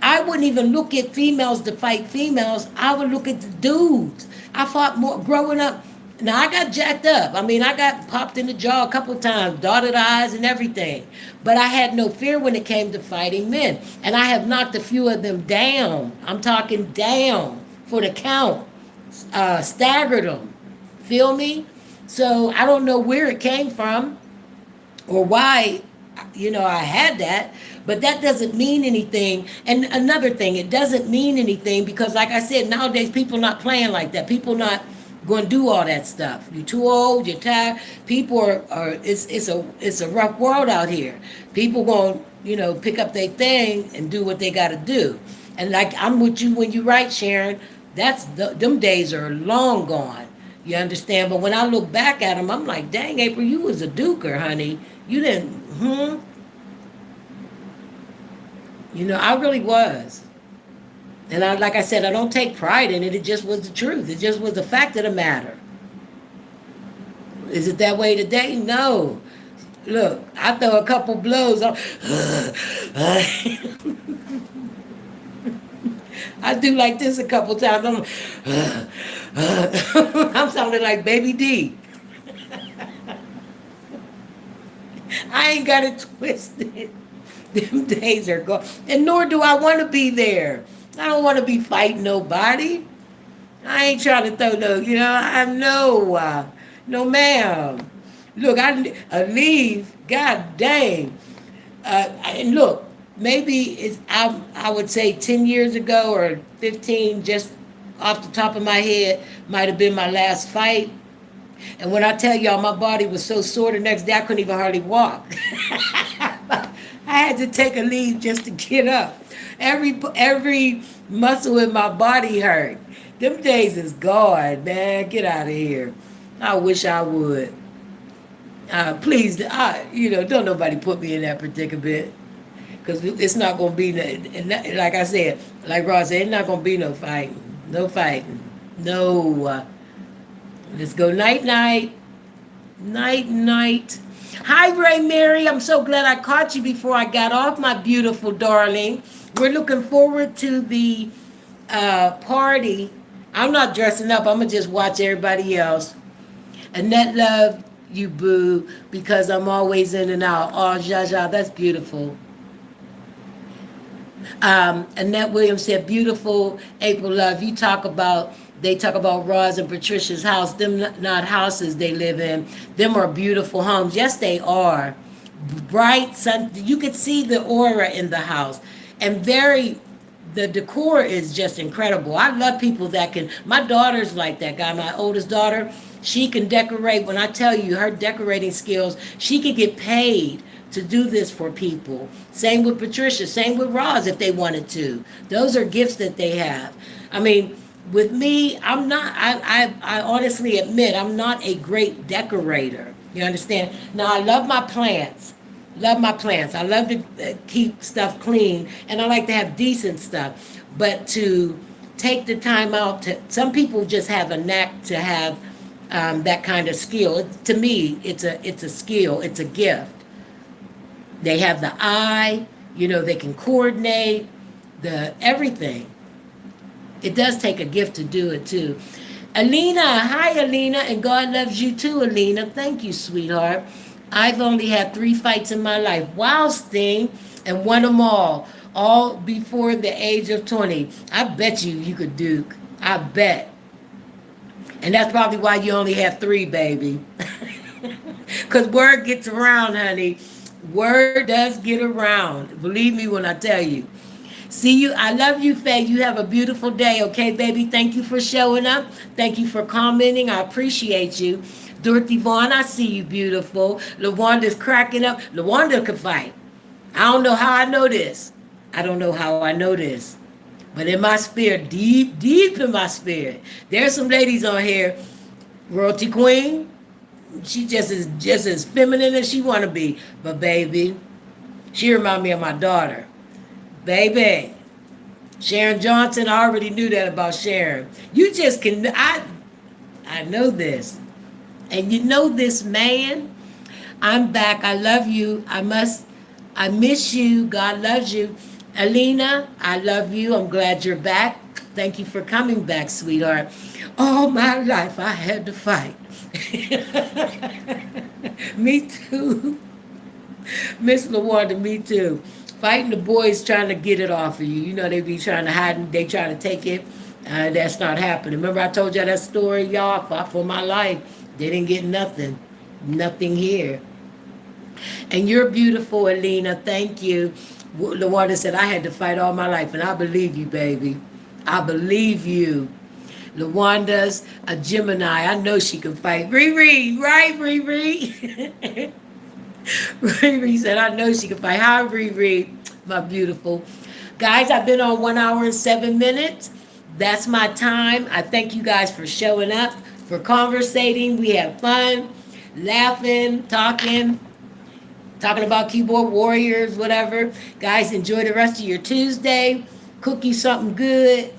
I wouldn't even look at females to fight females. I would look at the dudes. I fought more growing up. Now, I got jacked up. I mean, I got popped in the jaw a couple of times, dotted eyes and everything. But I had no fear when it came to fighting men. And I have knocked a few of them down. I'm talking down for the count. Staggered them. Feel me? So I don't know where it came from or why, I had that. But that doesn't mean anything. And another thing, it doesn't mean anything because, like I said, nowadays people not playing like that. People not going to do all that stuff. You're too old. You're tired. People are. It's a rough world out here. People going to pick up their thing and do what they got to do. And like I'm with you when you right, Sharon. Them days are long gone. You understand? But when I look back at them, I'm like, dang, April, you was a duker, honey. You didn't. I really was. And like I said, I don't take pride in it. It just was the truth. It just was the fact of the matter. Is it that way today? No. Look, I throw a couple blows. I do like this a couple times. I'm sounding like Baby D. I ain't got it twisted. Them days are gone. And nor do I want to be there. I don't want to be fighting nobody. I ain't trying to throw I'm no ma'am. Look, I leave, god dang. And look, maybe I would say 10 years ago or 15, just off the top of my head, might have been my last fight. And when I tell y'all my body was so sore the next day, I couldn't even hardly walk. I had to take a leave just to get up. Every muscle in my body hurt. Them days is gone, man. Get out of here. I wish I would. Please, don't nobody put me in that predicament. Because it's not going to be, like I said, like Ross said, it's not going to be no fighting. No fighting. No. Let's go night-night. Night-night. Hi, Ray Mary. I'm so glad I caught you before I got off, my beautiful darling. We're looking forward to the party. I'm not dressing up. I'm going to just watch everybody else. Annette love you, boo, because I'm always in and out. Oh, Jaja, that's beautiful. Annette Williams said, beautiful April Love. They talk about Roz and Patricia's house. Them not houses they live in. Them are beautiful homes. Yes, they are. Bright sun. You could see the aura in the house. And the decor is just incredible. I love people that can, my daughter's like that guy, my oldest daughter. She can decorate. When I tell you her decorating skills, she could get paid to do this for people. Same with Patricia, same with Roz if they wanted to. Those are gifts that they have. I mean, with me, I'm not, I honestly admit, I'm not a great decorator. You understand? Now, I love my plants. Love my plants. I love to keep stuff clean, and I like to have decent stuff. But to take the time out to, some people just have a knack to have that kind of skill. To me, it's a skill. It's a gift. They have the eye. They can coordinate the everything. It does take a gift to do it too. Alina, hi Alina, and God loves you too, Alina. Thank you, sweetheart. I've only had 3 fights in my life. Wow, Sting, and won them all before the age of 20. I bet you could duke. I bet. And that's probably why you only have 3, baby. Because word gets around, honey. Word does get around. Believe me when I tell you. See you. I love you, Faye. You have a beautiful day, okay, baby? Thank you for showing up. Thank you for commenting. I appreciate you. Dorothy Vaughn, I see you, beautiful. LaWanda's cracking up. LaWanda can fight. I don't know how I know this. I don't know how I know this. But in my spirit, deep, deep in my spirit, there's some ladies on here. Royalty Queen, she just as feminine as she want to be. But, baby, she remind me of my daughter. Baby, Sharon Johnson, I already knew that about Sharon. You just can, I know this. And you know this, man. I'm back. I love you. I miss you. God loves you. Alina, I love you. I'm glad you're back. Thank you for coming back, sweetheart. All my life I had to fight. Me too. Miss LaWanda, me too. Fighting the boys trying to get it off of you. They be trying to hide and they try to take it. That's not happening. Remember I told you that story, y'all? Fought for my life. They didn't get nothing. Nothing here. And you're beautiful, Alina. Thank you. LaWanda said, I had to fight all my life. And I believe you, baby. I believe you. LaWanda's a Gemini. I know she can fight. Riri, right, Riri? Riri said, I know she can fight. Hi, Riri, my beautiful. Guys, I've been on 1 hour and 7 minutes. That's my time. I thank you guys for showing up, for conversating. We have fun, laughing, talking about keyboard warriors, whatever. Guys, enjoy the rest of your Tuesday. Cook you something good.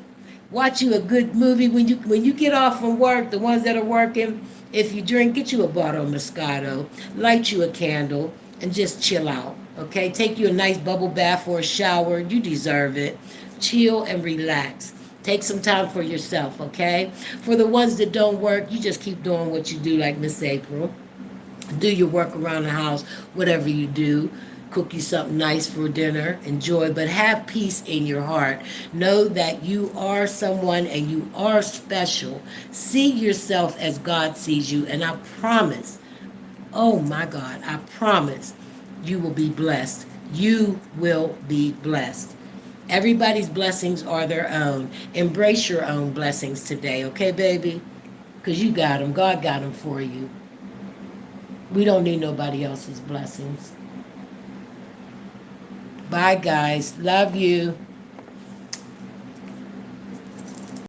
Watch you a good movie. When you get off from work, the ones that are working, if you drink, get you a bottle of Moscato, light you a candle, and just chill out, okay? Take you a nice bubble bath or a shower. You deserve it. Chill and relax. Take some time for yourself, okay? For the ones that don't work, you just keep doing what you do, like Miss April. Do your work around the house, whatever you do. Cook you something nice for dinner. Enjoy, but have peace in your heart. Know that you are someone and you are special. See yourself as God sees you, and I promise, oh my God, I promise you will be blessed. You will be blessed. Everybody's blessings are their own. Embrace your own blessings today, okay, baby? Because you got them. God got them for you. We don't need nobody else's blessings. Bye, guys. Love you.